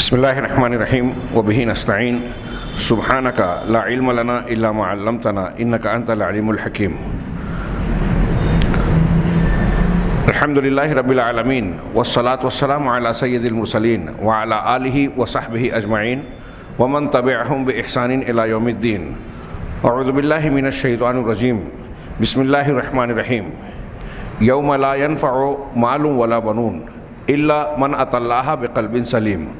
بسم اللہ الرحمن الرحیم وبہ نستعین سبحانک لا علم لنا الا ما علمتنا انک انت العلیم الحکیم. الحمد للہ رب العالمین والصلاة والسلام علی سید المرسلین وعلی آلہ وصحبہ اجمعین ومن تبعہم بإحسان الی یوم الدین. اعوذ باللہ من الشیطان الرجیم. بسم اللہ الرحمن الرحیم. یوم لا ينفع مال ولا بنون الا من اتى اللہ بقلب سلیم.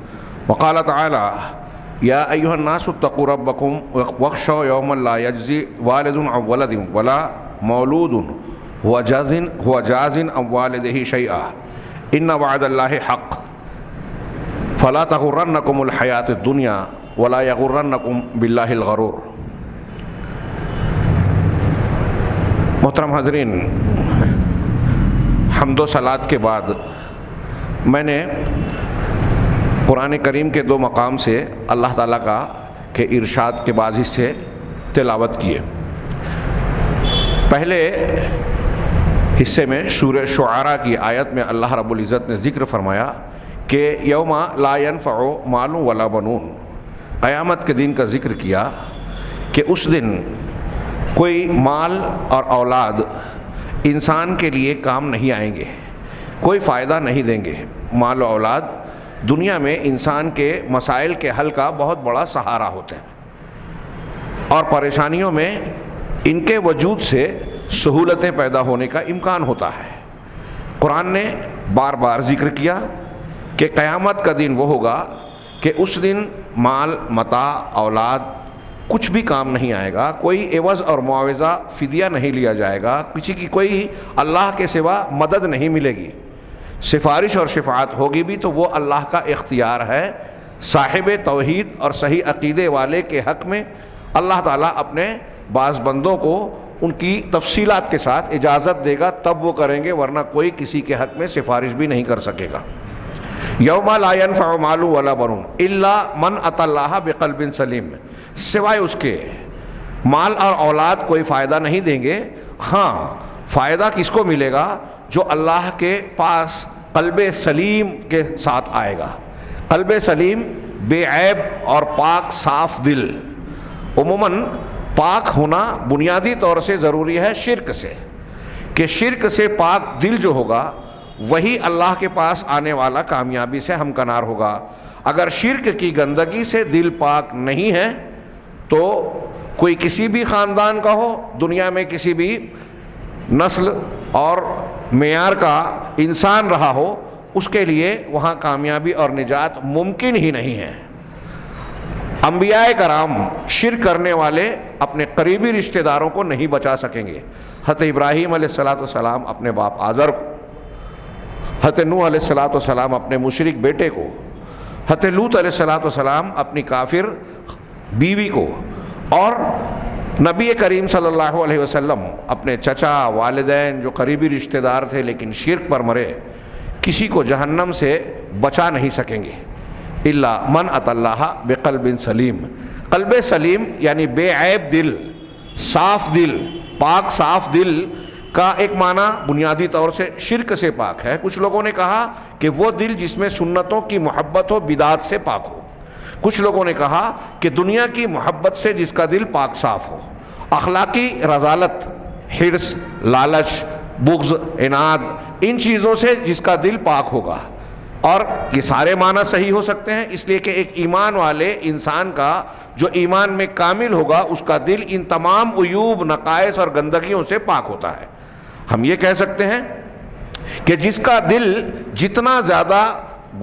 وقال تعالی یا ایھا الناس اتقوا ربکم واخشوا یوما لا یجزی والد عن ولد ولا مولود هو جاز عن والدہ شیئا ان وعد اللہ حق فلا تغرنکم الحیاۃ الدنیا ولا یغرنکم باللہ الغرور. محترم حاضرین، حمد و صلات کے بعد میں نے قرآن کریم کے دو مقام سے اللہ تعالیٰ کا کے ارشاد کے بعض حصے تلاوت کیے. پہلے حصے میں سورہ شعراء کی آیت میں اللہ رب العزت نے ذکر فرمایا کہ یوم لا ينفع مال ولا بنون، قیامت کے دن کا ذکر کیا کہ اس دن کوئی مال اور اولاد انسان کے لیے کام نہیں آئیں گے، کوئی فائدہ نہیں دیں گے. مال و اولاد دنیا میں انسان کے مسائل کے حل کا بہت بڑا سہارا ہوتے ہیں اور پریشانیوں میں ان کے وجود سے سہولتیں پیدا ہونے کا امکان ہوتا ہے. قرآن نے بار بار ذکر کیا کہ قیامت کا دن وہ ہوگا کہ اس دن مال متاع اولاد کچھ بھی کام نہیں آئے گا، کوئی عوض اور معاوضہ فدیہ نہیں لیا جائے گا، کسی کی کوئی اللہ کے سوا مدد نہیں ملے گی. سفارش اور شفاعت ہوگی بھی تو وہ اللہ کا اختیار ہے. صاحب توحید اور صحیح عقیدے والے کے حق میں اللہ تعالیٰ اپنے بعض بندوں کو ان کی تفصیلات کے ساتھ اجازت دے گا، تب وہ کریں گے، ورنہ کوئی کسی کے حق میں سفارش بھی نہیں کر سکے گا. یوم لا ينفع مال ولا بنون الا من اتى اللہ بقلب سلیم، سوائے اس کے مال اور اولاد کوئی فائدہ نہیں دیں گے. ہاں، فائدہ کس کو ملے گا؟ جو اللہ کے پاس قلب سلیم کے ساتھ آئے گا. قلب سلیم بے عیب اور پاک صاف دل. عموماً پاک ہونا بنیادی طور سے ضروری ہے شرک سے، کہ شرک سے پاک دل جو ہوگا وہی اللہ کے پاس آنے والا کامیابی سے ہمکنار ہوگا. اگر شرک کی گندگی سے دل پاک نہیں ہے تو کوئی کسی بھی خاندان کا ہو، دنیا میں کسی بھی نسل اور معیار کا انسان رہا ہو، اس کے لیے وہاں کامیابی اور نجات ممکن ہی نہیں ہے. انبیاء کرام شرک کرنے والے اپنے قریبی رشتہ داروں کو نہیں بچا سکیں گے. حضرت ابراہیم علیہ السلام اپنے باپ آزر کو، حضرت نوح علیہ السلام اپنے مشرک بیٹے کو، حضرت لوط علیہ السلام اپنی کافر بیوی کو، اور نبی کریم صلی اللہ علیہ وسلم اپنے چچا والدین جو قریبی رشتہ دار تھے لیکن شرک پر مرے، کسی کو جہنم سے بچا نہیں سکیں گے الا من اتى اللہ بقلب سلیم. قلب سلیم یعنی بے عیب دل، صاف دل، پاک صاف دل کا ایک معنی بنیادی طور سے شرک سے پاک ہے. کچھ لوگوں نے کہا کہ وہ دل جس میں سنتوں کی محبت ہو، بدعات سے پاک ہو. کچھ لوگوں نے کہا کہ دنیا کی محبت سے جس کا دل پاک صاف ہو، اخلاقی رذالت، حرص، لالچ، بغض، عناد، ان چیزوں سے جس کا دل پاک ہوگا. اور یہ سارے معنی صحیح ہو سکتے ہیں، اس لیے کہ ایک ایمان والے انسان کا جو ایمان میں کامل ہوگا اس کا دل ان تمام عیوب، نقائص اور گندگیوں سے پاک ہوتا ہے. ہم یہ کہہ سکتے ہیں کہ جس کا دل جتنا زیادہ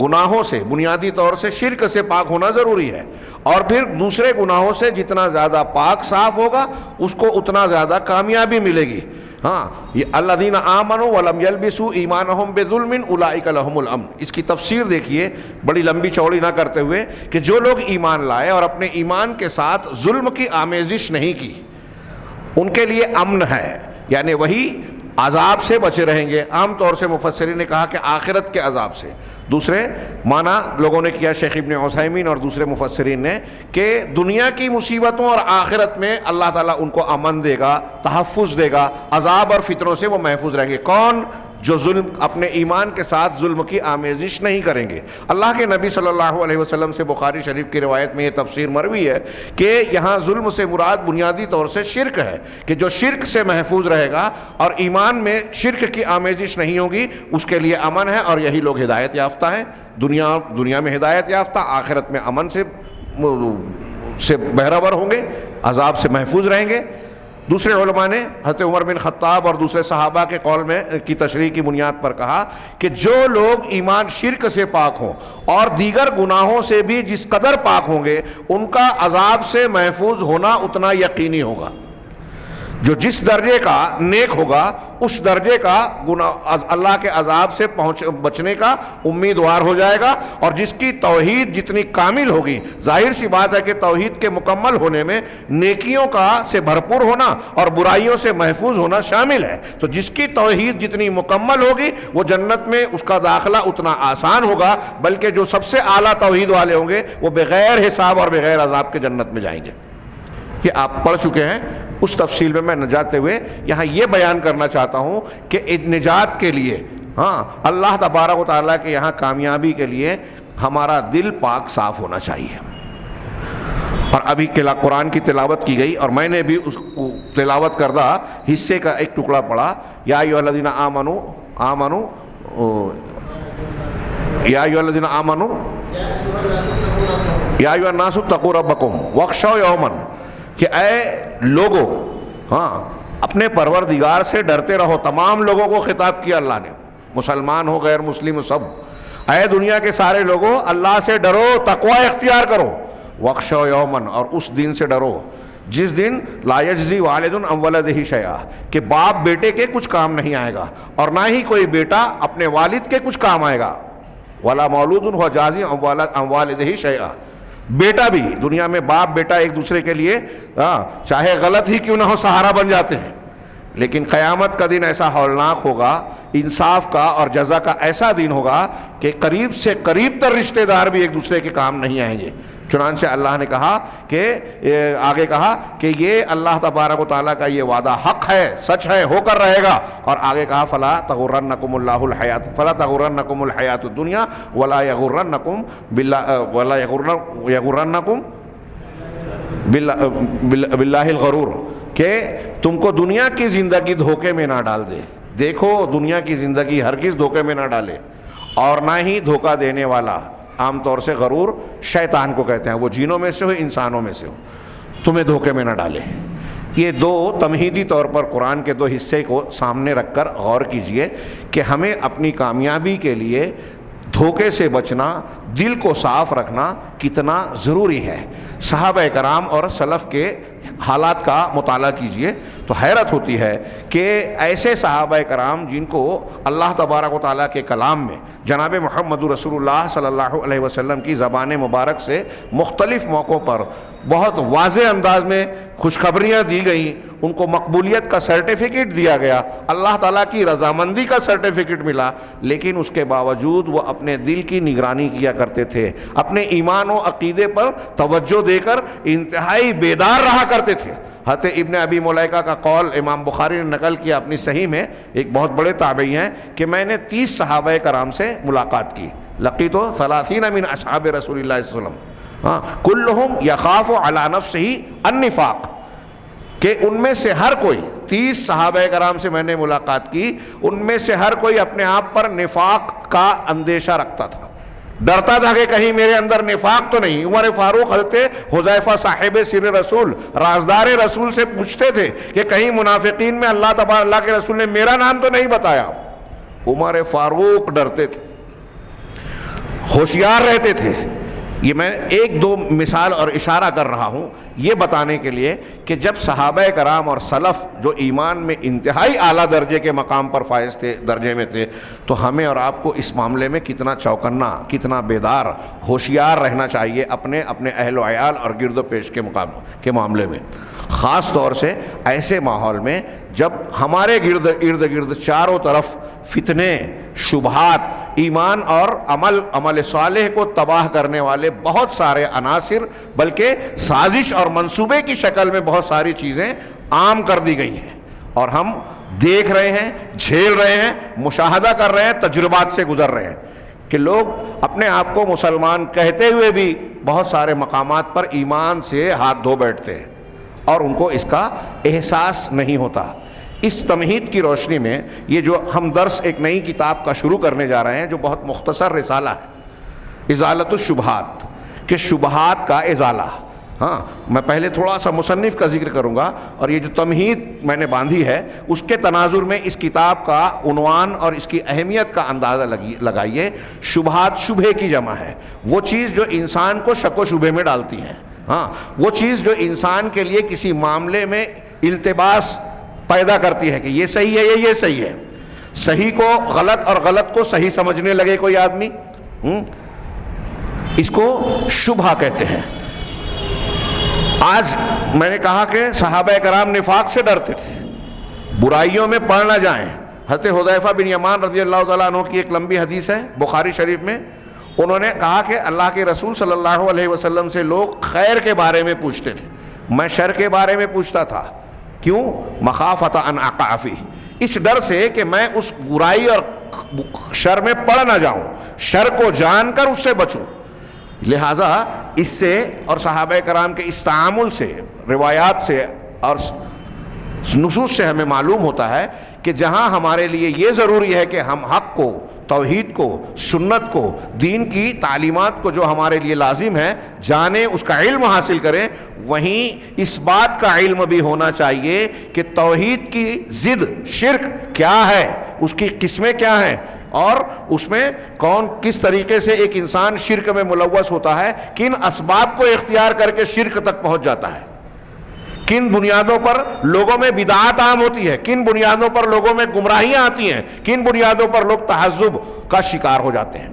گناہوں سے، بنیادی طور سے شرک سے پاک ہونا ضروری ہے، اور پھر دوسرے گناہوں سے جتنا زیادہ پاک صاف ہوگا اس کو اتنا زیادہ کامیابی ملے گی. ہاں، یہ الذین آمنوا ولم یلبسوا ایمانہم بظلم اولئک لہم الامن، اس کی تفسیر دیکھیے بڑی لمبی چوڑی نہ کرتے ہوئے، کہ جو لوگ ایمان لائے اور اپنے ایمان کے ساتھ ظلم کی آمیزش نہیں کی، ان کے لیے امن ہے، یعنی وہی عذاب سے بچے رہیں گے. عام طور سے مفسرین نے کہا کہ آخرت کے عذاب سے. دوسرے معنی لوگوں نے کیا، شیخ ابن عثیمین اور دوسرے مفسرین نے، کہ دنیا کی مصیبتوں اور آخرت میں اللہ تعالیٰ ان کو امن دے گا، تحفظ دے گا، عذاب اور فتنوں سے وہ محفوظ رہیں گے. کون؟ جو ظلم اپنے ایمان کے ساتھ ظلم کی آمیزش نہیں کریں گے۔ اللہ کے نبی صلی اللہ علیہ وسلم سے بخاری شریف کی روایت میں یہ تفسیر مروی ہے کہ یہاں ظلم سے مراد بنیادی طور سے شرک ہے، کہ جو شرک سے محفوظ رہے گا اور ایمان میں شرک کی آمیزش نہیں ہوگی، اس کے لیے امن ہے، اور یہی لوگ ہدایت یافتہ ہیں۔ دنیا میں ہدایت یافتہ، آخرت میں امن سے بہرور ہوں گے، عذاب سے محفوظ رہیں گے۔ دوسرے علماء نے حضرت عمر بن خطاب اور دوسرے صحابہ کے قول میں کی تشریح کی بنیاد پر کہا کہ جو لوگ ایمان شرک سے پاک ہوں اور دیگر گناہوں سے بھی جس قدر پاک ہوں گے، ان کا عذاب سے محفوظ ہونا اتنا یقینی ہوگا۔ جو جس درجے کا نیک ہوگا اس درجے کا اللہ کے عذاب سے بچنے کا امیدوار ہو جائے گا، اور جس کی توحید جتنی کامل ہوگی، ظاہر سی بات ہے کہ توحید کے مکمل ہونے میں نیکیوں کا سے بھرپور ہونا اور برائیوں سے محفوظ ہونا شامل ہے، تو جس کی توحید جتنی مکمل ہوگی وہ جنت میں اس کا داخلہ اتنا آسان ہوگا، بلکہ جو سب سے اعلیٰ توحید والے ہوں گے وہ بغیر حساب اور بغیر عذاب کے جنت میں جائیں گے۔ یہ آپ پڑھ چکے ہیں، اس تفصیل میں نہ جاتے ہوئے یہاں یہ بیان کرنا چاہتا ہوں کہ نجات کے لیے اللہ تبارک و تعالیٰ کے یہاں کامیابی کے لیے ہمارا دل پاک صاف ہونا چاہیے۔ اور ابھی قرآن کی تلاوت کی گئی اور میں نے بھی اس تلاوت کردہ حصے کا ایک ٹکڑا پڑھا، یا ایھا الذین آمنوا یا ایھا الذین آمنوا یا ایھا الناس اتقوا ربکم واخشوا یوما، کہ اے لوگو اپنے پروردگار سے ڈرتے رہو۔ تمام لوگوں کو خطاب کیا اللہ نے، مسلمان ہو غیر مسلم ہو سب، اے دنیا کے سارے لوگوں اللہ سے ڈرو، تقوی اختیار کرو۔ واخشوا یوما، اور اس دن سے ڈرو جس دن لا یجزی والد عن ولدہ شیئا، کہ باپ بیٹے کے کچھ کام نہیں آئے گا اور نہ ہی کوئی بیٹا اپنے والد کے کچھ کام آئے گا۔ ولا مولود هو جازی عن والدہ شیئا، بیٹا بھی دنیا میں باپ بیٹا ایک دوسرے کے لیے چاہے غلط ہی کیوں نہ ہو سہارا بن جاتے ہیں، لیکن قیامت کا دن ایسا ہولناک ہوگا، انصاف کا اور جزا کا ایسا دن ہوگا کہ قریب سے قریب تر رشتہ دار بھی ایک دوسرے کے کام نہیں آئیں گے۔ چنانچہ اللہ نے کہا کہ آگے کہا کہ یہ اللہ تبارک و تعالیٰ کا یہ وعدہ حق ہے، سچ ہے، ہو کر رہے گا، اور آگے کہا فلا تغرنکم الحیات الدنیا ولا یغرنکم باللہ الغرور، کہ تم کو دنیا کی زندگی دھوکے میں نہ ڈال دے۔ دیکھو دنیا کی زندگی ہرگز دھوکے میں نہ ڈالے، اور نہ ہی دھوکہ دینے والا، عام طور سے غرور شیطان کو کہتے ہیں، وہ جنوں میں سے ہو انسانوں میں سے ہو، تمہیں دھوکے میں نہ ڈالے۔ یہ دو تمہیدی طور پر قرآن کے دو حصے کو سامنے رکھ کر غور کیجئے کہ ہمیں اپنی کامیابی کے لیے دھوکے سے بچنا، دل کو صاف رکھنا کتنا ضروری ہے۔ صحابہ کرام اور سلف کے حالات کا مطالعہ کیجئے تو حیرت ہوتی ہے کہ ایسے صحابہ کرام جن کو اللہ تبارک و تعالیٰ کے کلام میں جناب محمد رسول اللہ صلی اللہ علیہ وسلم کی زبان مبارک سے مختلف موقعوں پر بہت واضح انداز میں خوشخبریاں دی گئیں، ان کو مقبولیت کا سرٹیفکیٹ دیا گیا، اللہ تعالیٰ کی رضامندی کا سرٹیفکیٹ ملا، لیکن اس کے باوجود وہ اپنے دل کی نگرانی کیا کرتے تھے، اپنے ایمان و عقیدے پر توجہ دے کر انتہائی بیدار رہا کرتے تھے۔ حضرت ابن ابی ملیکہ کا قول امام بخاری نے نقل کیا اپنی صحیح میں، ایک بہت بڑے تابعی ہیں، کہ میں نے 30 صحابہ کرام سے ملاقات کی، لقیت 30 من اصحاب رسول اللہ صلی اللہ علیہ وسلم کلہم یخاف علی نفسہ النفاق، کہ ان میں سے ہر کوئی 30 صحابہ کرام سے میں نے ملاقات کی، ان میں سے ہر کوئی اپنے آپ پر نفاق کا اندیشہ رکھتا تھا، ڈرتا تھا کہ کہیں میرے اندر نفاق تو نہیں۔ عمر فاروق حضرت حذیفہ صاحب سر رسول رازدار رسول سے پوچھتے تھے کہ کہیں منافقین میں اللہ کے رسول نے میرا نام تو نہیں بتایا۔ عمر فاروق ڈرتے تھے، ہوشیار رہتے تھے۔ یہ میں ایک دو مثال اور اشارہ کر رہا ہوں یہ بتانے کے لیے کہ جب صحابہ کرام اور سلف جو ایمان میں انتہائی اعلیٰ درجے کے مقام پر فائز تھے، درجے میں تھے، تو ہمیں اور آپ کو اس معاملے میں کتنا چوکنا، کتنا بیدار، ہوشیار رہنا چاہیے اپنے اہل و عیال اور گرد و پیش کے معاملے میں، خاص طور سے ایسے ماحول میں جب ہمارے ارد گرد چاروں طرف فتنے، شبہات، ایمان اور عمل صالح کو تباہ کرنے والے بہت سارے عناصر، بلکہ سازش اور منصوبے کی شکل میں بہت ساری چیزیں عام کر دی گئی ہیں، اور ہم دیکھ رہے ہیں، جھیل رہے ہیں، مشاہدہ کر رہے ہیں، تجربات سے گزر رہے ہیں کہ لوگ اپنے آپ کو مسلمان کہتے ہوئے بھی بہت سارے مقامات پر ایمان سے ہاتھ دھو بیٹھتے ہیں اور ان کو اس کا احساس نہیں ہوتا۔ اس تمہید کی روشنی میں یہ جو ہم درس ایک نئی کتاب کا شروع کرنے جا رہے ہیں جو بہت مختصر رسالہ ہے، ازالۃ الشبہات، کہ شبہات کا ازالہ۔ ہاں، میں پہلے تھوڑا سا مصنف کا ذکر کروں گا، اور یہ جو تمہید میں نے باندھی ہے اس کے تناظر میں اس کتاب کا عنوان اور اس کی اہمیت کا اندازہ لگائیے۔ شبہات شبہ کی جمع ہے، وہ چیز جو انسان کو شک و شبہ میں ڈالتی ہیں، ہاں، وہ چیز جو انسان کے لیے کسی معاملے میں التباس پیدا کرتی ہے کہ یہ صحیح ہے یہ صحیح ہے، صحیح کو غلط اور غلط کو صحیح سمجھنے لگے کوئی آدمی، اس کو شبہ کہتے ہیں۔ آج میں نے کہا کہ صحابہ کرام نفاق سے ڈرتے تھے، برائیوں میں پڑ نہ جائیں۔ حضرت حذیفہ بن یمان رضی اللہ تعالیٰ عنہ کی ایک لمبی حدیث ہے بخاری شریف میں، انہوں نے کہا کہ اللہ کے رسول صلی اللہ علیہ وسلم سے لوگ خیر کے بارے میں پوچھتے تھے، میں شر کے بارے میں پوچھتا تھا، کیوں؟ مخافۃ ان اقع فیہ، اس ڈر سے کہ میں اس برائی اور شر میں پڑ نہ جاؤں، شر کو جان کر اس سے بچوں۔ لہٰذا اس سے اور صحابہ کرام کے اس تعامل سے، روایات سے اور نصوص سے ہمیں معلوم ہوتا ہے کہ جہاں ہمارے لیے یہ ضروری ہے کہ ہم حق کو، توحید کو، سنت کو، دین کی تعلیمات کو جو ہمارے لیے لازم ہے جانیں، اس کا علم حاصل کریں، وہیں اس بات کا علم بھی ہونا چاہیے کہ توحید کی ضد شرک کیا ہے، اس کی قسمیں کیا ہیں، اور اس میں کون کس طریقے سے ایک انسان شرک میں ملوث ہوتا ہے، کن اسباب کو اختیار کر کے شرک تک پہنچ جاتا ہے، کن بنیادوں پر لوگوں میں بدعات عام ہوتی ہے، کن بنیادوں پر لوگوں میں گمراہیاں آتی ہیں، کن بنیادوں پر لوگ تحزب کا شکار ہو جاتے ہیں۔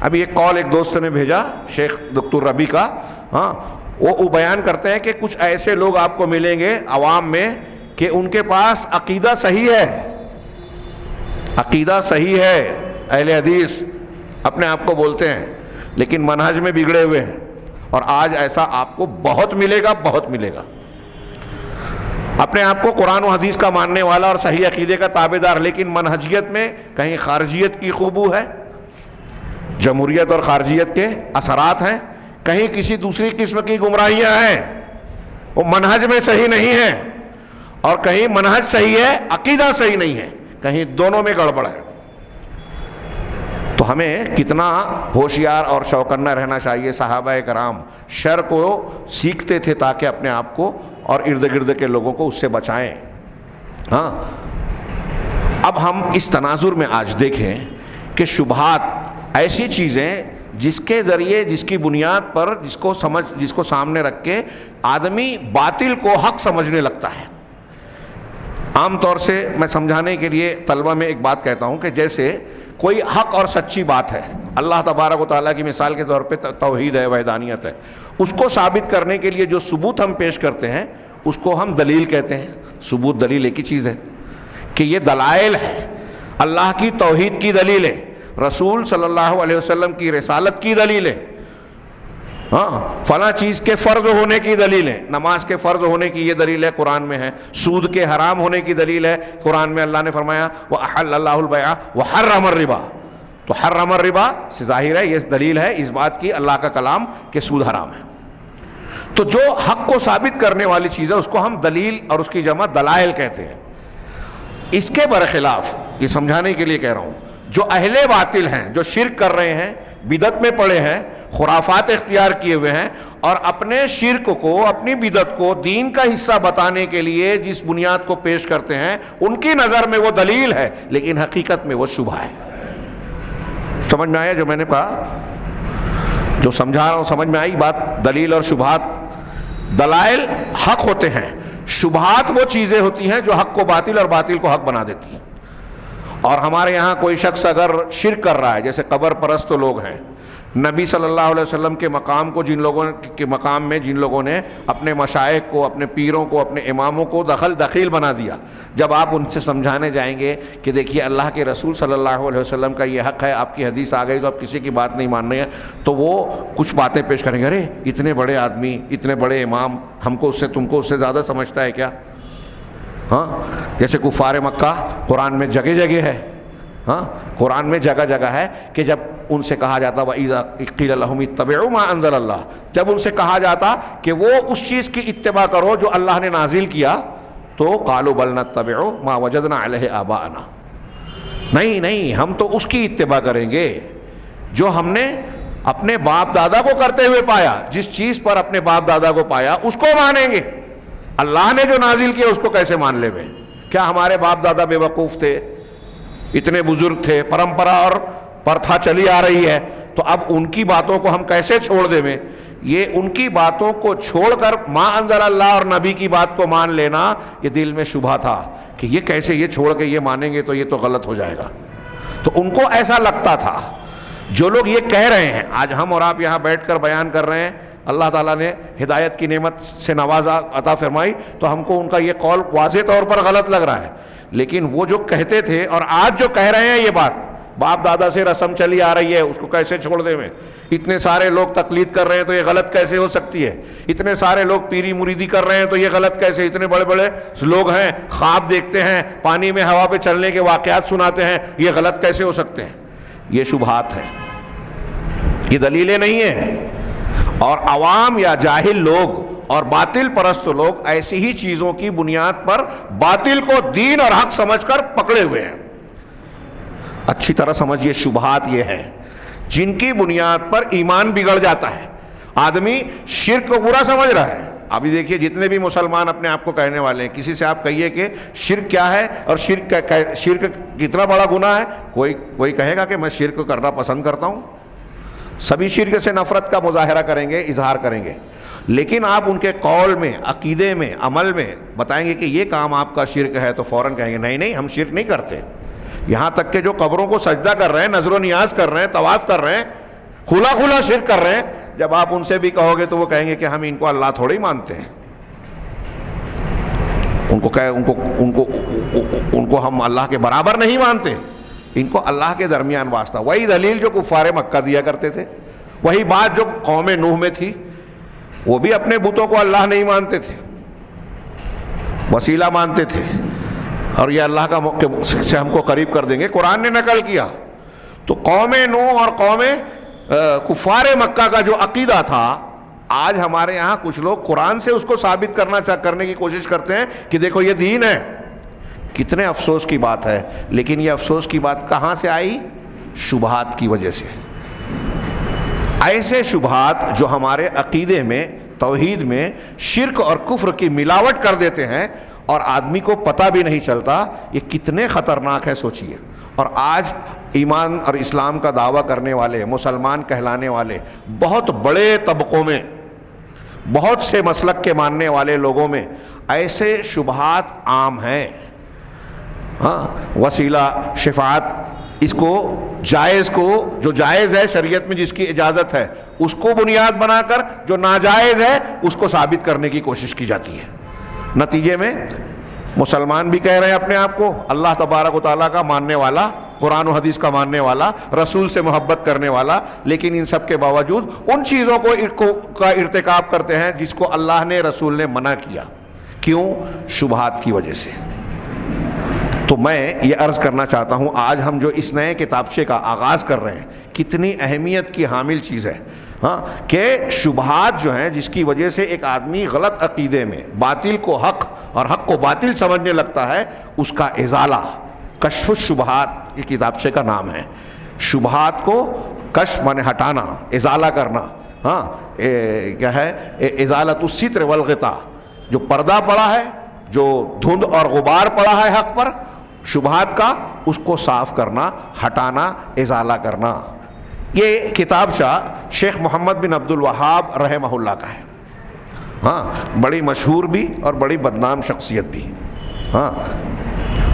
ابھی ایک کال ایک دوست نے بھیجا شیخ دکتور ربی کا، ہاں، وہ بیان کرتے ہیں کہ کچھ ایسے لوگ آپ کو ملیں گے عوام میں کہ ان کے پاس عقیدہ صحیح ہے، عقیدہ صحیح ہے، اہل حدیث اپنے آپ کو بولتے ہیں، لیکن منہج میں بگڑے ہوئے ہیں، اور آج ایسا آپ کو بہت ملے گا، بہت ملے گا۔ اپنے آپ کو قرآن و حدیث کا ماننے والا اور صحیح عقیدے کا تابعدار، لیکن منہجیت میں کہیں خارجیت کی خوبو ہے، جمہوریت اور خارجیت کے اثرات ہیں، کہیں کسی دوسری قسم کی گمراہیاں ہیں، وہ منہج میں صحیح نہیں ہے، اور کہیں منہج صحیح ہے عقیدہ صحیح نہیں ہے، کہیں دونوں میں گڑبڑ ہے۔ تو ہمیں کتنا ہوشیار اور چوکنا رہنا چاہیے۔ صحابہ کرام شر کو سیکھتے تھے تاکہ اپنے آپ کو اور ارد گرد کے لوگوں کو اس سے بچائیں۔ ہاں، اب ہم اس تناظر میں آج دیکھیں کہ شبہات ایسی چیزیں جس کے ذریعے، جس کی بنیاد پر، جس کو سامنے رکھ کے آدمی باطل کو حق سمجھنے لگتا ہے۔ عام طور سے میں سمجھانے کے لیے طلبہ میں ایک بات کہتا ہوں کہ جیسے کوئی حق اور سچی بات ہے، اللہ تبارک و تعالیٰ کی مثال کے طور پہ توحید ہے، وحدانیت ہے، اس کو ثابت کرنے کے لیے جو ثبوت ہم پیش کرتے ہیں اس کو ہم دلیل کہتے ہیں۔ ثبوت، دلیل ایک ہی چیز ہے کہ یہ دلائل ہے، اللہ کی توحید کی دلیل ہے، رسول صلی اللہ علیہ وسلم کی رسالت کی دلیل ہے، ہاں، فلاں چیز کے فرض ہونے کی دلیل ہے، نماز کے فرض ہونے کی یہ دلیل ہے، قرآن میں ہے، سود کے حرام ہونے کی دلیل ہے، قرآن میں اللہ نے فرمایا وَأَحَلَّ اللَّهُ الْبَيْعَ وَحَرَّمَ الرِّبَا، تو حرم الربا سے ظاہر ہے یہ دلیل ہے اس بات کی، اللہ کا کلام، کہ سود حرام ہے۔ تو جو حق کو ثابت کرنے والی چیز ہے اس کو ہم دلیل اور اس کی جمع دلائل کہتے ہیں۔ اس کے برخلاف یہ سمجھانے کے لیے کہہ رہا ہوں، جو اہل باطل ہیں، جو شرک کر رہے ہیں، بدعت میں پڑے ہیں، خرافات اختیار کیے ہوئے ہیں، اور اپنے شرک کو، اپنی بدعت کو دین کا حصہ بتانے کے لیے جس بنیاد کو پیش کرتے ہیں، ان کی نظر میں وہ دلیل ہے لیکن حقیقت میں وہ شبہ ہے۔ سمجھ میں آیا جو میں نے کہا؟ جو سمجھا رہا ہوں سمجھ میں آئی بات؟ دلیل اور شبہات، دلائل حق ہوتے ہیں، شبہات وہ چیزیں ہوتی ہیں جو حق کو باطل اور باطل کو حق بنا دیتی ہیں۔ اور ہمارے یہاں کوئی شخص اگر شرک کر رہا ہے، جیسے قبر پرست لوگ ہیں، نبی صلی اللہ علیہ وسلم کے مقام کو جن لوگوں نے اپنے مشائخ کو، اپنے پیروں کو، اپنے اماموں کو دخیل بنا دیا، جب آپ ان سے سمجھانے جائیں گے کہ دیکھیے اللہ کے رسول صلی اللہ علیہ وسلم کا یہ حق ہے، آپ کی حدیث آ گئی تو آپ کسی کی بات نہیں ماننے ہیں، تو وہ کچھ باتیں پیش کریں گے، ارے اتنے بڑے آدمی، اتنے بڑے امام، ہم کو اس سے، تم کو اس سے زیادہ سمجھتا ہے کیا؟ ہاں جیسے کفار مکہ قرآن میں جگہ جگہ ہے، ہاں قرآن میں جگہ جگہ ہے کہ جب ان سے کہا جاتا وَإِذَا قِيلَ لَهُمُ اتَّبِعُوا مَا أَنزَلَ اللَّهُ، جب ان سے کہا جاتا کہ وہ اس چیز کی اتباع کرو جو اللہ نے نازل کیا، تو قالوا بل نتبع ما وجدنا علیہ آباءنا، نہیں ہم تو اس کی اتباع کریں گے جو ہم نے اپنے باپ دادا کو کرتے ہوئے پایا، جس چیز پر اپنے باپ دادا کو پایا اس کو مانیں گے، اللہ نے جو نازل کیا اس کو کیسے مان لے میں؟ کیا ہمارے باپ دادا بے وقوف تھے؟ اتنے بزرگ تھے، پرمپرا اور پرتھا چلی آ رہی ہے، تو اب ان کی باتوں کو ہم کیسے چھوڑ دیں میں؟ یہ ان کی باتوں کو چھوڑ کر ما انزل اللہ اور نبی کی بات کو مان لینا، یہ دل میں شبہ تھا کہ یہ کیسے، یہ چھوڑ کے یہ مانیں گے تو یہ تو غلط ہو جائے گا۔ تو ان کو ایسا لگتا تھا۔ جو لوگ یہ کہہ رہے ہیں، آج ہم اور آپ یہاں بیٹھ کر بیان کر رہے ہیں، اللہ تعالیٰ نے ہدایت کی نعمت سے نوازا، عطا فرمائی، تو ہم کو ان کا یہ قول واضح طور پر غلط لگ رہا ہے، لیکن وہ جو کہتے تھے اور آج جو کہہ رہے ہیں یہ بات، باپ دادا سے رسم چلی آ رہی ہے، اس کو کیسے چھوڑ دیں میں؟ اتنے سارے لوگ تقلید کر رہے ہیں تو یہ غلط کیسے ہو سکتی ہے؟ اتنے سارے لوگ پیری مریدی کر رہے ہیں تو یہ غلط کیسے؟ اتنے بڑے بڑے لوگ ہیں، خواب دیکھتے ہیں، پانی میں ہوا پہ چلنے کے واقعات سناتے ہیں، یہ غلط کیسے ہو سکتے ہیں؟ یہ شبہات ہیں، یہ دلیلیں نہیں ہیں۔ اور عوام یا جاہل لوگ اور باطل پرست لوگ ایسی ہی چیزوں کی بنیاد پر باطل کو دین اور حق سمجھ کر پکڑے ہوئے ہیں۔ اچھی طرح سمجھیے، شبہات یہ ہیں جن کی بنیاد پر ایمان بگڑ جاتا ہے۔ آدمی شرک کو برا سمجھ رہا ہے۔ ابھی دیکھیے جتنے بھی مسلمان اپنے آپ کو کہنے والے ہیں، کسی سے آپ کہیے کہ شرک کیا ہے اور شرک کتنا بڑا گناہ ہے، کوئی کہے گا کہ میں شرک کرنا پسند کرتا ہوں۔ سبھی شرک سے نفرت کا مظاہرہ کریں گے، اظہار کریں گے، لیکن آپ ان کے قول میں، عقیدے میں، عمل میں بتائیں گے کہ یہ کام آپ کا شرک ہے تو فوراً کہیں گے نہیں ہم شرک نہیں کرتے۔ یہاں تک کہ جو قبروں کو سجدہ کر رہے ہیں، نظر و نیاز کر رہے ہیں، طواف کر رہے ہیں، کھلا شرک کر رہے ہیں، جب آپ ان سے بھی کہو گے تو وہ کہیں گے کہ ہم ان کو اللہ تھوڑی مانتے ہیں، ان کو ہم اللہ کے برابر نہیں مانتے، ان کو اللہ کے درمیان واسطہ۔ وہی دلیل جو کفار مکہ دیا کرتے تھے، وہی بات جو قوم نوح میں تھی، وہ بھی اپنے بتوں کو اللہ نہیں مانتے تھے، وسیلہ مانتے تھے، اور یہ اللہ کا سے ہم کو قریب کر دیں گے، قرآن نے نقل کیا۔ تو قوم نوح اور قوم کفار مکہ کا جو عقیدہ تھا، آج ہمارے یہاں کچھ لوگ قرآن سے اس کو ثابت کرنے کی کوشش کرتے ہیں کہ دیکھو یہ دین ہے۔ کتنے افسوس کی بات ہے، لیکن یہ افسوس کی بات کہاں سے آئی؟ شبہات کی وجہ سے۔ ایسے شبہات جو ہمارے عقیدے میں، توحید میں شرک اور کفر کی ملاوٹ کر دیتے ہیں اور آدمی کو پتہ بھی نہیں چلتا، یہ کتنے خطرناک ہے سوچئے۔ اور آج ایمان اور اسلام کا دعویٰ کرنے والے، مسلمان کہلانے والے بہت بڑے طبقوں میں، بہت سے مسلک کے ماننے والے لوگوں میں ایسے شبہات عام ہیں۔ ہاں، وسیلہ، شفاعت، اس کو جائز کو، جو جائز ہے شریعت میں جس کی اجازت ہے، اس کو بنیاد بنا کر جو ناجائز ہے اس کو ثابت کرنے کی کوشش کی جاتی ہے۔ نتیجے میں مسلمان بھی کہہ رہے ہیں اپنے آپ کو اللہ تبارک و تعالیٰ کا ماننے والا، قرآن و حدیث کا ماننے والا، رسول سے محبت کرنے والا، لیکن ان سب کے باوجود ان چیزوں کا ارتکاب کرتے ہیں جس کو اللہ نے، رسول نے منع کیا۔ کیوں؟ شبہات کی وجہ سے۔ تو میں یہ عرض کرنا چاہتا ہوں، آج ہم جو اس نئے کتابچے کا آغاز کر رہے ہیں، کتنی اہمیت کی حامل چیز ہے، ہاں، کہ شبہات جو ہیں جس کی وجہ سے ایک آدمی غلط عقیدے میں باطل کو حق اور حق کو باطل سمجھنے لگتا ہے، اس کا ازالہ، کشف الشبہات یہ کتابچے کا نام ہے۔ شبہات کو کشف مانے ہٹانا، ازالہ کرنا، ہاں، کیا ہے؟ ازالۃ الستر والغطاء، جو پردہ پڑا ہے، جو دھند اور غبار پڑا ہے حق پر، شبہات کا، اس کو صاف کرنا، ہٹانا، ازالہ کرنا۔ یہ کتابچہ شیخ محمد بن عبد الوہاب رحمہ اللہ کا ہے، ہاں، بڑی مشہور بھی اور بڑی بدنام شخصیت بھی، ہاں،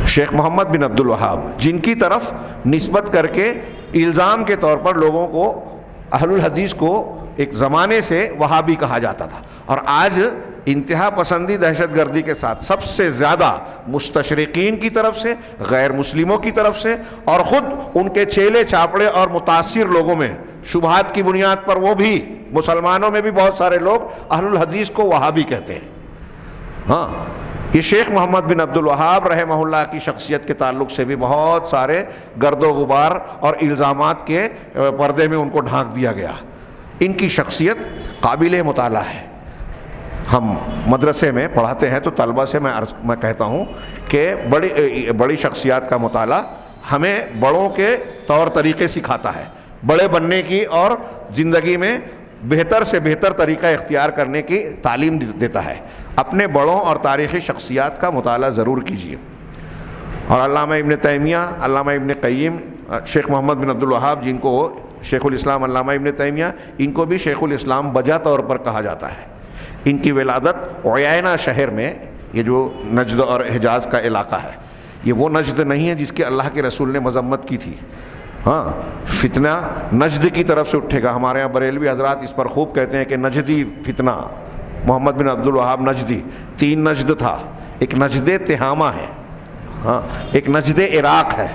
شیخ محمد بن عبد الوہاب، جن کی طرف نسبت کر کے الزام کے طور پر لوگوں کو، اہل الحدیث کو ایک زمانے سے وہابی کہا جاتا تھا، اور آج انتہا پسندی دہشت گردی کے ساتھ سب سے زیادہ مستشرقین کی طرف سے، غیر مسلموں کی طرف سے، اور خود ان کے چیلے چاپڑے اور متاثر لوگوں میں شبہات کی بنیاد پر، وہ بھی مسلمانوں میں بھی بہت سارے لوگ اہل الحدیث کو وہابی کہتے ہیں۔ ہاں، یہ شیخ محمد بن عبد الوہاب رحمہ اللہ کی شخصیت کے تعلق سے بھی بہت سارے گرد و غبار اور الزامات کے پردے میں ان کو ڈھانک دیا گیا. ان کی شخصیت قابل مطالعہ ہے. ہم مدرسے میں پڑھاتے ہیں تو طلبہ سے میں کہتا ہوں کہ بڑی شخصیات کا مطالعہ ہمیں بڑوں کے طور طریقے سکھاتا ہے، بڑے بننے کی اور زندگی میں بہتر سے بہتر طریقہ اختیار کرنے کی تعلیم دیتا ہے. اپنے بڑوں اور تاریخی شخصیات کا مطالعہ ضرور کیجیے. اور علامہ ابن تیمیہ، علامہ ابن قیم، شیخ محمد بن عبد الوہاب جن کو شیخ الاسلام علامہ ابن تیمیہ، ان کو بھی شیخ الاسلام بجا طور پر کہا جاتا ہے. ان کی ولادت عیینہ شہر میں، یہ جو نجد اور حجاز کا علاقہ ہے، یہ وہ نجد نہیں ہے جس کی اللہ کے رسول نے مذمت کی تھی. ہاں، فتنہ نجد کی طرف سے اٹھے گا. ہمارے یہاں بریلوی حضرات اس پر خوب کہتے ہیں کہ نجدی فتنہ. محمد بن عبد الوہاب نجدی، 3 نجد تھا. ایک نجد تہامہ ہے، ہاں، ایک نجد عراق ہے.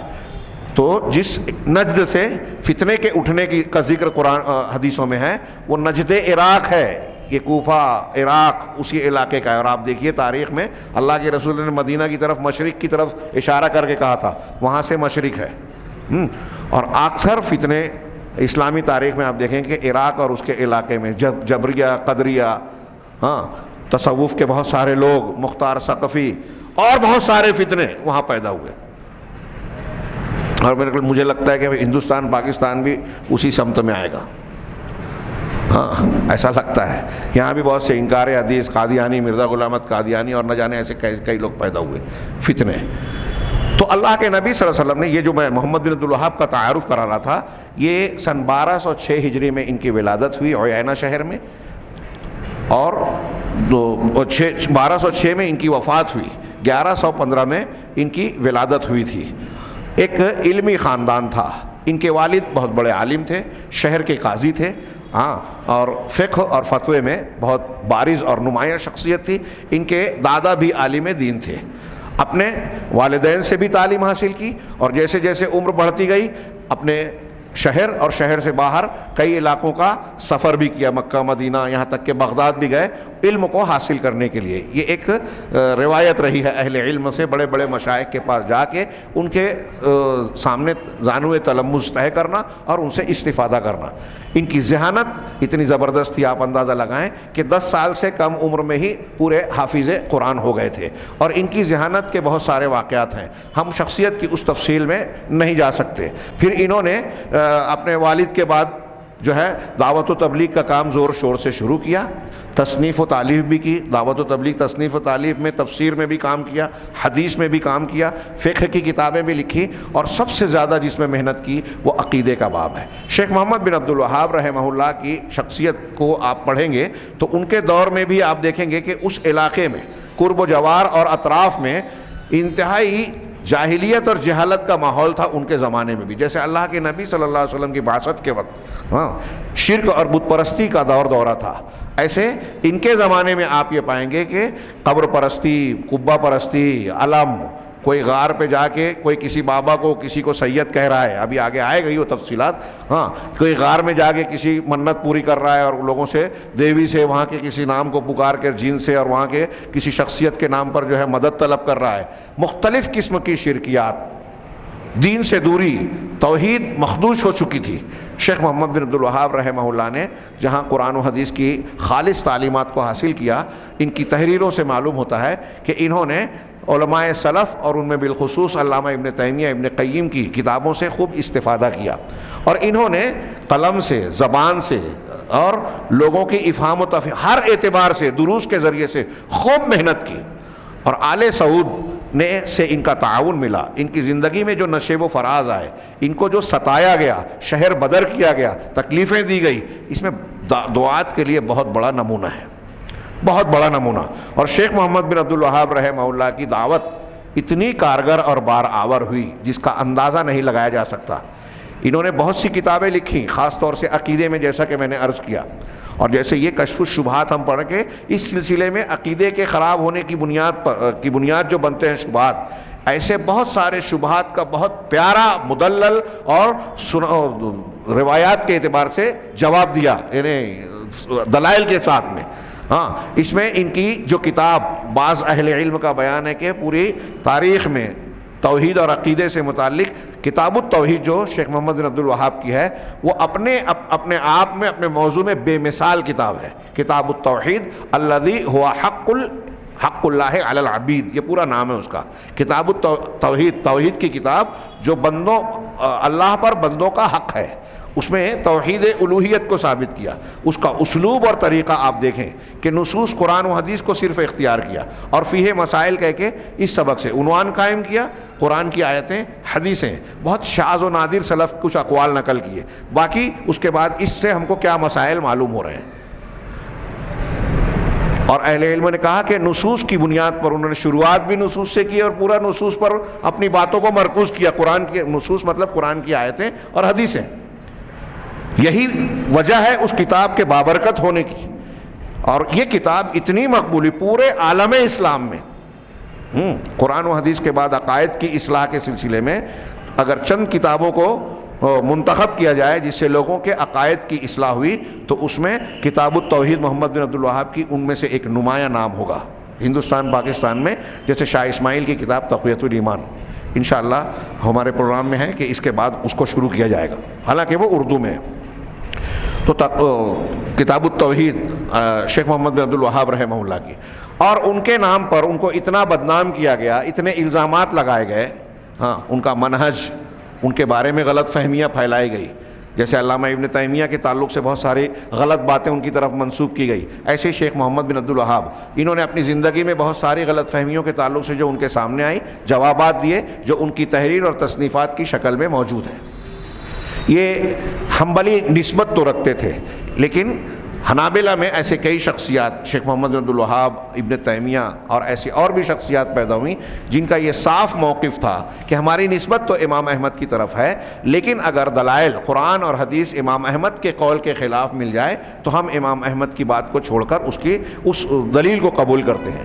تو جس نجد سے فتنے کے اٹھنے کا ذکر قرآن حدیثوں میں ہے وہ نجد عراق ہے. یہ کوفہ، عراق اسی علاقے کا ہے. اور آپ دیکھیے تاریخ میں اللہ کے رسول نے مدینہ کی طرف، مشرق کی طرف اشارہ کر کے کہا تھا، وہاں سے مشرق ہے. اور اکثر فتنے اسلامی تاریخ میں آپ دیکھیں کہ عراق اور اس کے علاقے میں جبریہ، قدریہ، ہاں، تصوف کے بہت سارے لوگ، مختار ثقفی اور بہت سارے فتنے وہاں پیدا ہوئے. اور مجھے لگتا ہے کہ ہندوستان، پاکستان بھی اسی سمت میں آئے گا. ہاں، ایسا لگتا ہے. یہاں بھی بہت سے انکار حدیث، قادیانی، مرزا غلام احمد قادیانی اور نہ جانے ایسے کئی لوگ پیدا ہوئے فتنے. تو اللہ کے نبی صلی اللہ علیہ وسلم نے، یہ جو میں محمد بن عبد الوہاب کا تعارف کرا رہا تھا، یہ سن 1206 ہجری میں ان کی ولادت ہوئی عیینہ شہر میں، اور 1206 میں ان کی وفات ہوئی. 1115 میں ان کی ولادت ہوئی تھی. ایک علمی خاندان تھا. ان کے والد بہت بڑے عالم تھے، شہر کے قاضی تھے، ہاں، اور فقہ اور فتوے میں بہت بارز اور نمایاں شخصیت تھی. ان کے دادا بھی عالم دین تھے. اپنے والدین سے بھی تعلیم حاصل کی، اور جیسے جیسے عمر بڑھتی گئی اپنے شہر اور شہر سے باہر کئی علاقوں کا سفر بھی کیا، مکہ، مدینہ، یہاں تک کہ بغداد بھی گئے علم کو حاصل کرنے کے لیے. یہ ایک روایت رہی ہے اہل علم سے، بڑے بڑے مشائخ کے پاس جا کے ان کے سامنے زانو تلمذ طے کرنا اور ان سے استفادہ کرنا. ان کی ذہانت اتنی زبردست تھی، آپ اندازہ لگائیں کہ 10 سال سے کم عمر میں ہی پورے حافظ قرآن ہو گئے تھے. اور ان کی ذہانت کے بہت سارے واقعات ہیں، ہم شخصیت کی اس تفصیل میں نہیں جا سکتے. پھر انہوں نے اپنے والد کے بعد جو ہے دعوت و تبلیغ کا کام زور شور سے شروع کیا. تصنیف و تالیف بھی کی. دعوت و تبلیغ، تصنیف و تالیف میں تفسیر میں بھی کام کیا، حدیث میں بھی کام کیا، فقہ کی کتابیں بھی لکھی، اور سب سے زیادہ جس میں محنت کی وہ عقیدے کا باب ہے. شیخ محمد بن عبد الوہاب رحمہ اللہ کی شخصیت کو آپ پڑھیں گے تو ان کے دور میں بھی آپ دیکھیں گے کہ اس علاقے میں قرب و جوار اور اطراف میں انتہائی جاہلیت اور جہالت کا ماحول تھا ان کے زمانے میں بھی. جیسے اللہ کے نبی صلی اللہ علیہ وسلم کی بعثت کے وقت ہاں شرک اور بت پرستی کا دورہ تھا، ایسے ان کے زمانے میں آپ یہ پائیں گے کہ قبر پرستی، قبہ پرستی، علم، کوئی غار پہ جا کے کوئی کسی بابا کو، کسی کو سید کہہ رہا ہے، ابھی آگے آئے گئی وہ تفصیلات. ہاں، کوئی غار میں جا کے کسی منت پوری کر رہا ہے اور لوگوں سے دیوی سے وہاں کے کسی نام کو پکار کے، جن سے اور وہاں کے کسی شخصیت کے نام پر جو ہے مدد طلب کر رہا ہے. مختلف قسم کی شرکیات، دین سے دوری، توحید مخدوش ہو چکی تھی. شیخ محمد بن عبد الوہاب رحمہ اللہ نے جہاں قرآن و حدیث کی خالص تعلیمات کو حاصل کیا، ان کی تحریروں سے معلوم ہوتا ہے کہ انہوں نے علماء سلف اور ان میں بالخصوص علامہ ابن تیمیہ، ابن قیم کی کتابوں سے خوب استفادہ کیا. اور انہوں نے قلم سے، زبان سے اور لوگوں کی افہام و تفہیم ہر اعتبار سے دروس کے ذریعے سے خوب محنت کی. اور آل سعود نے سے ان کا تعاون ملا. ان کی زندگی میں جو نشیب و فراز آئے، ان کو جو ستایا گیا، شہر بدر کیا گیا، تکلیفیں دی گئی، اس میں دعات کے لیے بہت بڑا نمونہ ہے، بہت بڑا نمونہ. اور شیخ محمد بن عبد الوہاب رحمہ اللہ کی دعوت اتنی کارگر اور بار آور ہوئی جس کا اندازہ نہیں لگایا جا سکتا. انہوں نے بہت سی کتابیں لکھی، خاص طور سے عقیدے میں، جیسا کہ میں نے عرض کیا. اور جیسے یہ کشف الشبہات ہم پڑھ کے اس سلسلے میں عقیدے کے خراب ہونے کی بنیاد جو بنتے ہیں شبہات، ایسے بہت سارے شبہات کا بہت پیارا، مدلل اور روایات کے اعتبار سے جواب دیا، یعنی دلائل کے ساتھ میں. ہاں اس میں ان کی جو کتاب بعض اہل علم کا بیان ہے کہ پوری تاریخ میں توحید اور عقیدے سے متعلق کتاب التوحید جو شیخ محمد بن عبد الوہاب کی ہے وہ اپنے آپ میں اپنے موضوع میں بے مثال کتاب ہے. کتاب التوحید الذی هو حق اللہ علی العبید، یہ پورا نام ہے اس کا. کتاب التوحید، توحید کی کتاب جو بندوں اللہ پر بندوں کا حق ہے، اس میں توحید الوہیت کو ثابت کیا. اس کا اسلوب اور طریقہ آپ دیکھیں کہ نصوص قرآن و حدیث کو صرف اختیار کیا اور فیہ مسائل کہہ کے اس سبق سے عنوان قائم کیا. قرآن کی آیتیں، حدیثیں، بہت شاذ و نادر سلف کچھ اقوال نقل کیے، باقی اس کے بعد اس سے ہم کو کیا مسائل معلوم ہو رہے ہیں. اور اہل علم نے کہا کہ نصوص کی بنیاد پر انہوں نے شروعات بھی نصوص سے کی اور پورا نصوص پر اپنی باتوں کو مرکوز کیا. قرآن کی نصوص مطلب قرآن کی آیتیں اور حدیثیں. یہی وجہ ہے اس کتاب کے بابرکت ہونے کی. اور یہ کتاب اتنی مقبولی پورے عالم اسلام میں، قرآن و حدیث کے بعد عقائد کی اصلاح کے سلسلے میں اگر چند کتابوں کو منتخب کیا جائے جس سے لوگوں کے عقائد کی اصلاح ہوئی تو اس میں کتاب التوحید محمد بن عبد الوہاب کی ان میں سے ایک نمایاں نام ہوگا ہندوستان پاکستان میں. جیسے شاہ اسماعیل کی کتاب تقویۃ الایمان انشاءاللہ ہمارے پروگرام میں ہے کہ اس کے بعد اس کو شروع کیا جائے گا، حالانکہ وہ اردو میں ہے. تو کتاب التوحید شیخ محمد بن عبد الوہاب رحمہ اللہ کی، اور ان کے نام پر ان کو اتنا بدنام کیا گیا، اتنے الزامات لگائے گئے. ہاں ان کا منہج، ان کے بارے میں غلط فہمیاں پھیلائی گئی. جیسے علامہ ابن تیمیہ کے تعلق سے بہت ساری غلط باتیں ان کی طرف منسوب کی گئی، ایسے ہی شیخ محمد بن عبد الوہاب انہوں نے اپنی زندگی میں بہت ساری غلط فہمیوں کے تعلق سے جو ان کے سامنے آئی جوابات دیے جو ان کی تحریر اور تصنیفات کی شکل میں موجود ہیں. یہ حنبلی نسبت تو رکھتے تھے لیکن حنابلہ میں ایسے کئی شخصیات، شیخ محمد بن عبد الوہاب، ابن تیمیہ اور ایسی اور بھی شخصیات پیدا ہوئیں جن کا یہ صاف موقف تھا کہ ہماری نسبت تو امام احمد کی طرف ہے، لیکن اگر دلائل قرآن اور حدیث امام احمد کے قول کے خلاف مل جائے تو ہم امام احمد کی بات کو چھوڑ کر اس دلیل کو قبول کرتے ہیں.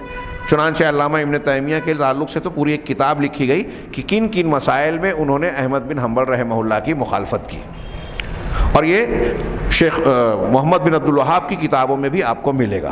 چنانچہ علامہ ابن تیمیہ کے تعلق سے تو پوری ایک کتاب لکھی گئی کہ کن کن مسائل میں انہوں نے احمد بن حنبل رحمہ اللہ کی مخالفت کی. اور یہ شیخ محمد بن عبد الوہاب کی کتابوں میں بھی آپ کو ملے گا.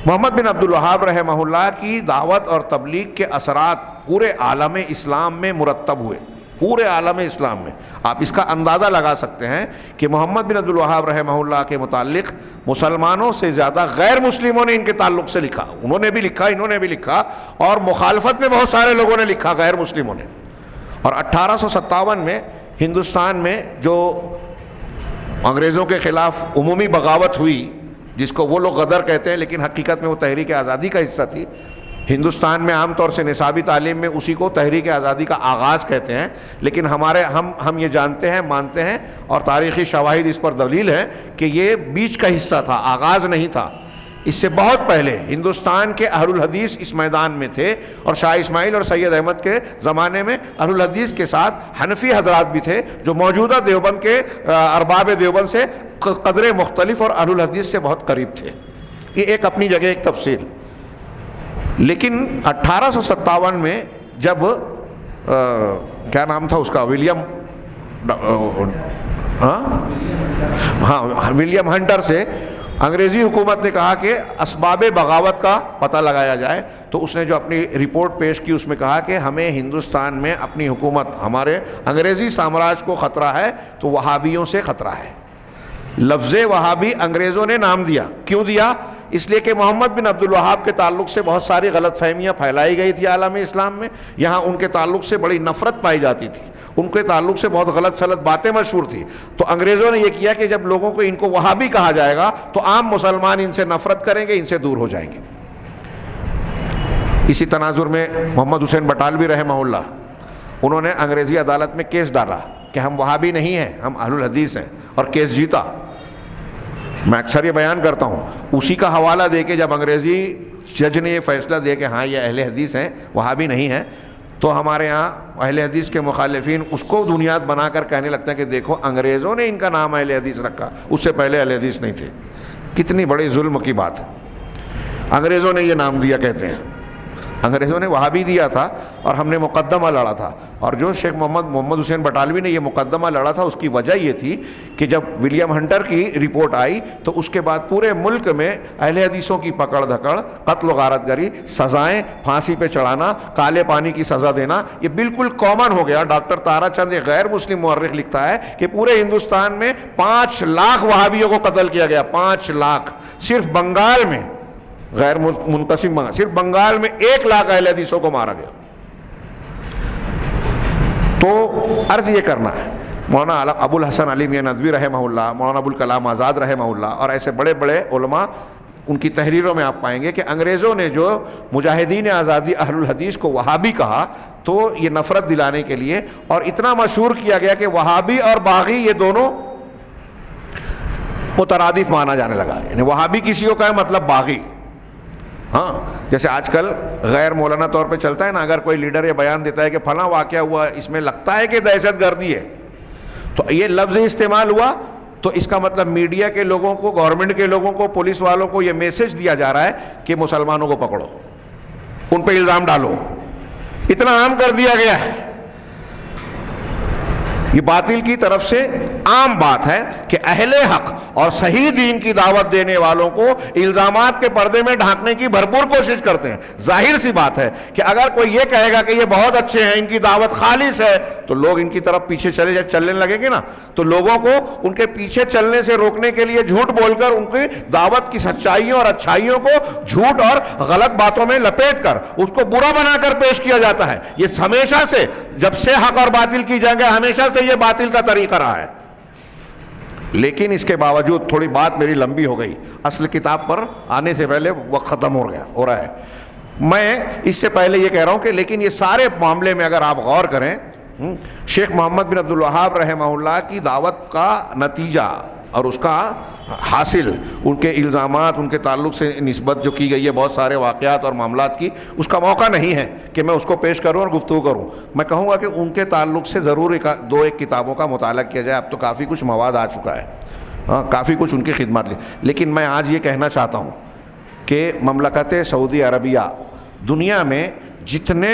محمد بن عبد الوہاب رحمہ اللہ کی دعوت اور تبلیغ کے اثرات پورے عالم اسلام میں مرتب ہوئے، پورے عالم اسلام میں. آپ اس کا اندازہ لگا سکتے ہیں کہ محمد بن عبد الوہاب رحمہ اللہ کے متعلق مسلمانوں سے زیادہ غیر مسلموں نے ان کے تعلق سے لکھا. انہوں نے بھی لکھا، انہوں نے بھی لکھا، اور مخالفت میں بہت سارے لوگوں نے لکھا غیر مسلموں نے. اور 1857 میں ہندوستان میں جو انگریزوں کے خلاف عمومی بغاوت ہوئی، جس کو وہ لوگ غدر کہتے ہیں لیکن حقیقت میں وہ تحریک آزادی کا حصہ تھی. ہندوستان میں عام طور سے نصابی تعلیم میں اسی کو تحریک آزادی کا آغاز کہتے ہیں، لیکن ہم یہ جانتے ہیں، مانتے ہیں، اور تاریخی شواہد اس پر دلیل ہے کہ یہ بیچ کا حصہ تھا، آغاز نہیں تھا. اس سے بہت پہلے ہندوستان کے اہل الحدیث اس میدان میں تھے، اور شاہ اسماعیل اور سید احمد کے زمانے میں اہل الحدیث کے ساتھ حنفی حضرات بھی تھے جو موجودہ دیوبند کے ارباب دیوبند سے قدرے مختلف اور اہل الحدیث سے بہت قریب تھے. یہ ایک اپنی جگہ ایک تفصیل. لیکن 1857 میں جب کیا نام تھا اس کا، ولیم ہنٹر سے انگریزی حکومت نے کہا کہ اسباب بغاوت کا پتہ لگایا جائے، تو اس نے جو اپنی رپورٹ پیش کی اس میں کہا کہ ہمیں ہندوستان میں اپنی حکومت، ہمارے انگریزی سامراج کو خطرہ ہے تو وہابیوں سے خطرہ ہے. لفظ وہابی انگریزوں نے نام دیا. کیوں دیا؟ اس لیے کہ محمد بن عبد الوہاب کے تعلق سے بہت ساری غلط فہمیاں پھیلائی گئی تھی عالم اسلام میں. یہاں ان کے تعلق سے بڑی نفرت پائی جاتی تھی، ان کے تعلق سے بہت غلط سلط باتیں مشہور تھی. تو انگریزوں نے یہ کیا کہ جب لوگوں کو ان کو وہابی کہا جائے گا تو عام مسلمان ان سے نفرت کریں گے، ان سے دور ہو جائیں گے. اسی تناظر میں محمد حسین بٹالوی رحمہ اللہ، انہوں نے انگریزی عدالت میں کیس ڈالا کہ ہم وہابی نہیں ہیں، ہم اہل الحدیث ہیں، اور کیس جیتا. میں اکثر یہ بیان کرتا ہوں، اسی کا حوالہ دے کے جب انگریزی جج نے یہ فیصلہ دیا کہ ہاں یہ اہل حدیث ہیں، وہابی نہیں ہیں، تو ہمارے ہاں اہل حدیث کے مخالفین اس کو بنیاد بنا کر کہنے لگتا ہے کہ دیکھو انگریزوں نے ان کا نام اہل حدیث رکھا، اس سے پہلے اہل حدیث نہیں تھے. کتنی بڑی ظلم کی بات ہے. انگریزوں نے یہ نام دیا، کہتے ہیں انگریزوں نے وہابی دیا تھا اور ہم نے مقدمہ لڑا تھا. اور جو شیخ محمد حسین بٹالوی نے یہ مقدمہ لڑا تھا اس کی وجہ یہ تھی کہ جب ولیم ہنٹر کی رپورٹ آئی تو اس کے بعد پورے ملک میں اہل حدیثوں کی پکڑ دھکڑ، قتل و غارت گری، سزائیں، پھانسی پہ چڑھانا، کالے پانی کی سزا دینا، یہ بالکل کامن ہو گیا۔ ڈاکٹر تارا چند ایک غیر مسلم مورخ لکھتا ہے کہ پورے ہندوستان میں 5 لاکھ وہابیوں کو قتل کیا گیا، 5 لاکھ صرف بنگال میں، غیر منقسم بنگال، صرف بنگال میں 1 لاکھ اہل حدیثوں کو مارا گیا۔ تو عرض یہ کرنا ہے، مولانا ابو الحسن علی میاں ندوی رحمہ اللہ، مولانا ابوالکلام آزاد رحمہ اللہ اور ایسے بڑے بڑے علماء، ان کی تحریروں میں آپ پائیں گے کہ انگریزوں نے جو مجاہدین آزادی اہل الحدیث کو وہابی کہا تو یہ نفرت دلانے کے لیے، اور اتنا مشہور کیا گیا کہ وہابی اور باغی یہ دونوں مترادف مانا جانے لگا، یعنی وہابی کسی کو کہے مطلب باغی۔ ہاں، جیسے آج کل غیر مولانا طور پہ چلتا ہے نا، اگر کوئی لیڈر یہ بیان دیتا ہے کہ فلاں واقعہ ہوا، اس میں لگتا ہے کہ دہشت گردی ہے، تو یہ لفظ استعمال ہوا تو اس کا مطلب میڈیا کے لوگوں کو، گورنمنٹ کے لوگوں کو، پولیس والوں کو یہ میسج دیا جا رہا ہے کہ مسلمانوں کو پکڑو، ان پہ الزام ڈالو۔ اتنا عام کر دیا گیا ہے، یہ باطل کی طرف سے عام بات ہے کہ اہل حق اور صحیح دین کی دعوت دینے والوں کو الزامات کے پردے میں ڈھانکنے کی بھرپور کوشش کرتے ہیں۔ ظاہر سی بات ہے کہ اگر کوئی یہ کہے گا کہ یہ بہت اچھے ہیں، ان کی دعوت خالص ہے، تو لوگ ان کی طرف پیچھے چلنے لگیں گے نا، تو لوگوں کو ان کے پیچھے چلنے سے روکنے کے لیے جھوٹ بول کر ان کی دعوت کی سچائیوں اور اچھائیوں کو جھوٹ اور غلط باتوں میں لپیٹ کر اس کو برا بنا کر پیش کیا جاتا ہے۔ یہ ہمیشہ سے، جب سے حق اور باطل کی جنگ ہے، ہمیشہ سے یہ باطل کا طریقہ رہا ہے۔ لیکن اس کے باوجود، تھوڑی بات میری لمبی ہو گئی، اصل کتاب پر آنے سے پہلے وقت ختم ہو رہا ہے۔ میں اس سے پہلے یہ کہہ رہا ہوں کہ لیکن یہ سارے معاملے میں اگر آپ غور کریں، شیخ محمد بن عبد الوہاب رحمہ اللہ کی دعوت کا نتیجہ اور اس کا حاصل، ان کے الزامات، ان کے تعلق سے نسبت جو کی گئی ہے بہت سارے واقعات اور معاملات کی، اس کا موقع نہیں ہے کہ میں اس کو پیش کروں اور گفتگو کروں۔ میں کہوں گا کہ ان کے تعلق سے ضرور ایک کتابوں کا مطالعہ کیا جائے۔ اب تو کافی کچھ مواد آ چکا ہے، ہاں، کافی کچھ ان کی خدمات لی، لیکن میں آج یہ کہنا چاہتا ہوں کہ مملکت سعودی عربیہ دنیا میں جتنے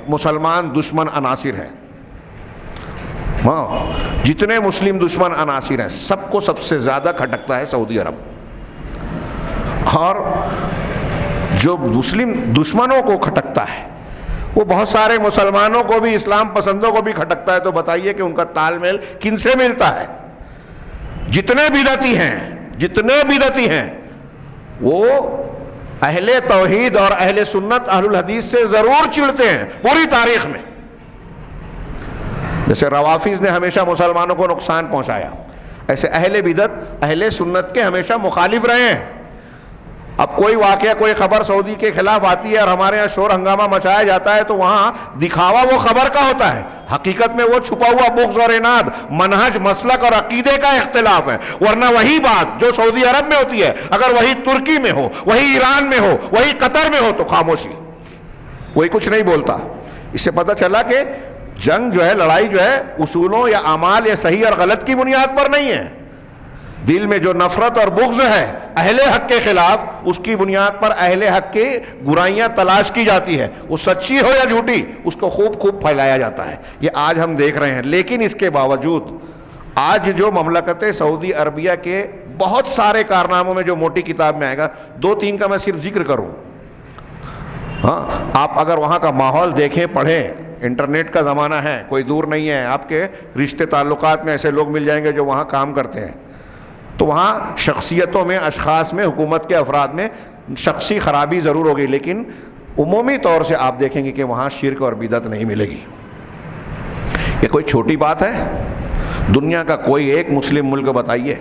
مسلمان دشمن عناصر ہیں، ہاں، جتنے مسلم دشمن عناصر ہیں، سب کو سب سے زیادہ کھٹکتا ہے سعودی عرب، اور جو مسلم دشمنوں کو کھٹکتا ہے وہ بہت سارے مسلمانوں کو بھی، اسلام پسندوں کو بھی کھٹکتا ہے۔ تو بتائیے کہ ان کا تال میل کن سے ملتا ہے؟ جتنے بدعتی ہیں وہ اہل توحید اور اہل سنت اہل الحدیث سے ضرور چڑھتے ہیں پوری تاریخ میں۔ جیسے روافض نے ہمیشہ مسلمانوں کو نقصان پہنچایا، ایسے اہل بدعت اہل سنت کے ہمیشہ مخالف رہے ہیں۔ اب کوئی واقعہ، کوئی خبر سعودی کے خلاف آتی ہے اور ہمارے یہاں شور ہنگامہ مچایا جاتا ہے تو وہاں دکھاوا وہ خبر کا ہوتا ہے، حقیقت میں وہ چھپا ہوا بغض اور اناد، منہج، مسلک اور عقیدے کا اختلاف ہے۔ ورنہ وہی بات جو سعودی عرب میں ہوتی ہے، اگر وہی ترکی میں ہو، وہی ایران میں ہو، وہی قطر میں ہو تو خاموشی، کوئی کچھ نہیں بولتا۔ اس سے پتہ چلا کہ جنگ جو ہے، لڑائی جو ہے، اصولوں یا اعمال یا صحیح اور غلط کی بنیاد پر نہیں ہے۔ دل میں جو نفرت اور بغض ہے اہل حق کے خلاف، اس کی بنیاد پر اہل حق کی برائیاں تلاش کی جاتی ہے، وہ سچی ہو یا جھوٹی، اس کو خوب پھیلایا جاتا ہے۔ یہ آج ہم دیکھ رہے ہیں۔ لیکن اس کے باوجود آج جو مملکت سعودی عربیہ کے بہت سارے کارناموں میں جو موٹی کتاب میں آئے گا، 2-3 کا میں صرف ذکر کروں۔ ہاں، آپ اگر وہاں کا ماحول دیکھیں، پڑھیں، انٹرنیٹ کا زمانہ ہے، کوئی دور نہیں ہے، آپ کے رشتے تعلقات میں ایسے لوگ مل جائیں گے جو وہاں کام کرتے ہیں، تو وہاں شخصیتوں میں، اشخاص میں، حکومت کے افراد میں شخصی خرابی ضرور ہوگی، لیکن عمومی طور سے آپ دیکھیں گے کہ وہاں شرک اور بدعت نہیں ملے گی۔ یہ کوئی چھوٹی بات ہے؟ دنیا کا کوئی ایک مسلم ملک بتائیے،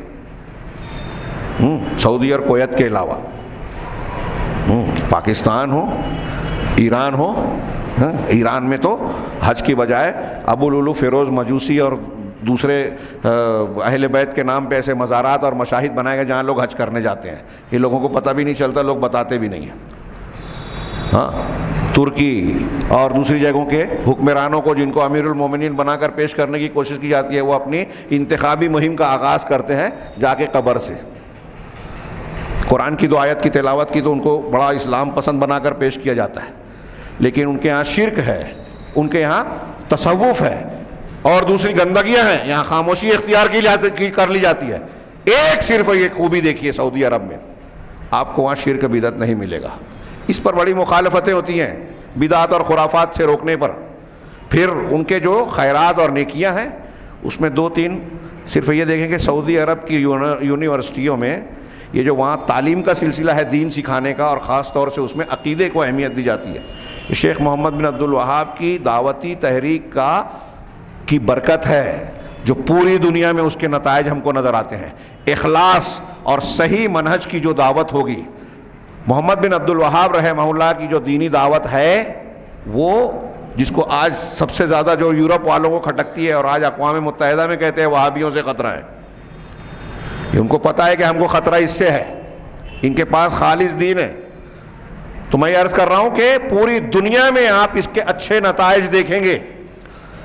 سعودی اور کویت کے علاوہ، پاکستان ہو، ایران ہو، ایران میں تو حج کی بجائے ابو لولو فیروز مجوسی اور دوسرے اہل بیت کے نام پہ ایسے مزارات اور مشاہد بنائے گئے جہاں لوگ حج کرنے جاتے ہیں، یہ لوگوں کو پتہ بھی نہیں چلتا، لوگ بتاتے بھی نہیں ہیں۔ ہاں، ترکی اور دوسری جگہوں کے حکمرانوں کو، جن کو امیر المومنین بنا کر پیش کرنے کی کوشش کی جاتی ہے، وہ اپنی انتخابی مہم کا آغاز کرتے ہیں جا کے قبر سے۔ قرآن کی 2 آیت کی تلاوت کی تو ان کو بڑا اسلام پسند بنا کر پیش کیا جاتا ہے، لیکن ان کے ہاں شرک ہے، ان کے ہاں تصوف ہے اور دوسری گندگیاں ہیں، یہاں خاموشی اختیار کر لی جاتی ہے۔ ایک صرف یہ خوبی دیکھیے سعودی عرب میں، آپ کو وہاں شرک بدعت نہیں ملے گا۔ اس پر بڑی مخالفتیں ہوتی ہیں بدعت اور خرافات سے روکنے پر۔ پھر ان کے جو خیرات اور نیکیاں ہیں اس میں دو تین صرف یہ دیکھیں کہ سعودی عرب کی یونیورسٹیوں میں یہ جو وہاں تعلیم کا سلسلہ ہے دین سکھانے کا، اور خاص طور سے اس میں عقیدے کو اہمیت دی جاتی ہے، شیخ محمد بن عبد الوہاب کی دعوتی تحریک کی برکت ہے جو پوری دنیا میں اس کے نتائج ہم کو نظر آتے ہیں۔ اخلاص اور صحیح منہج کی جو دعوت ہوگی، محمد بن عبد الوہاب رحمہ اللہ کی جو دینی دعوت ہے، وہ جس کو آج سب سے زیادہ جو یورپ والوں کو کھٹکتی ہے اور آج اقوام متحدہ میں کہتے ہیں وہابیوں سے خطرہ ہے، ان کو پتہ ہے کہ ہم کو خطرہ اس سے ہے، ان کے پاس خالص دین ہے۔ تو میں عرض کر رہا ہوں کہ پوری دنیا میں آپ اس کے اچھے نتائج دیکھیں گے،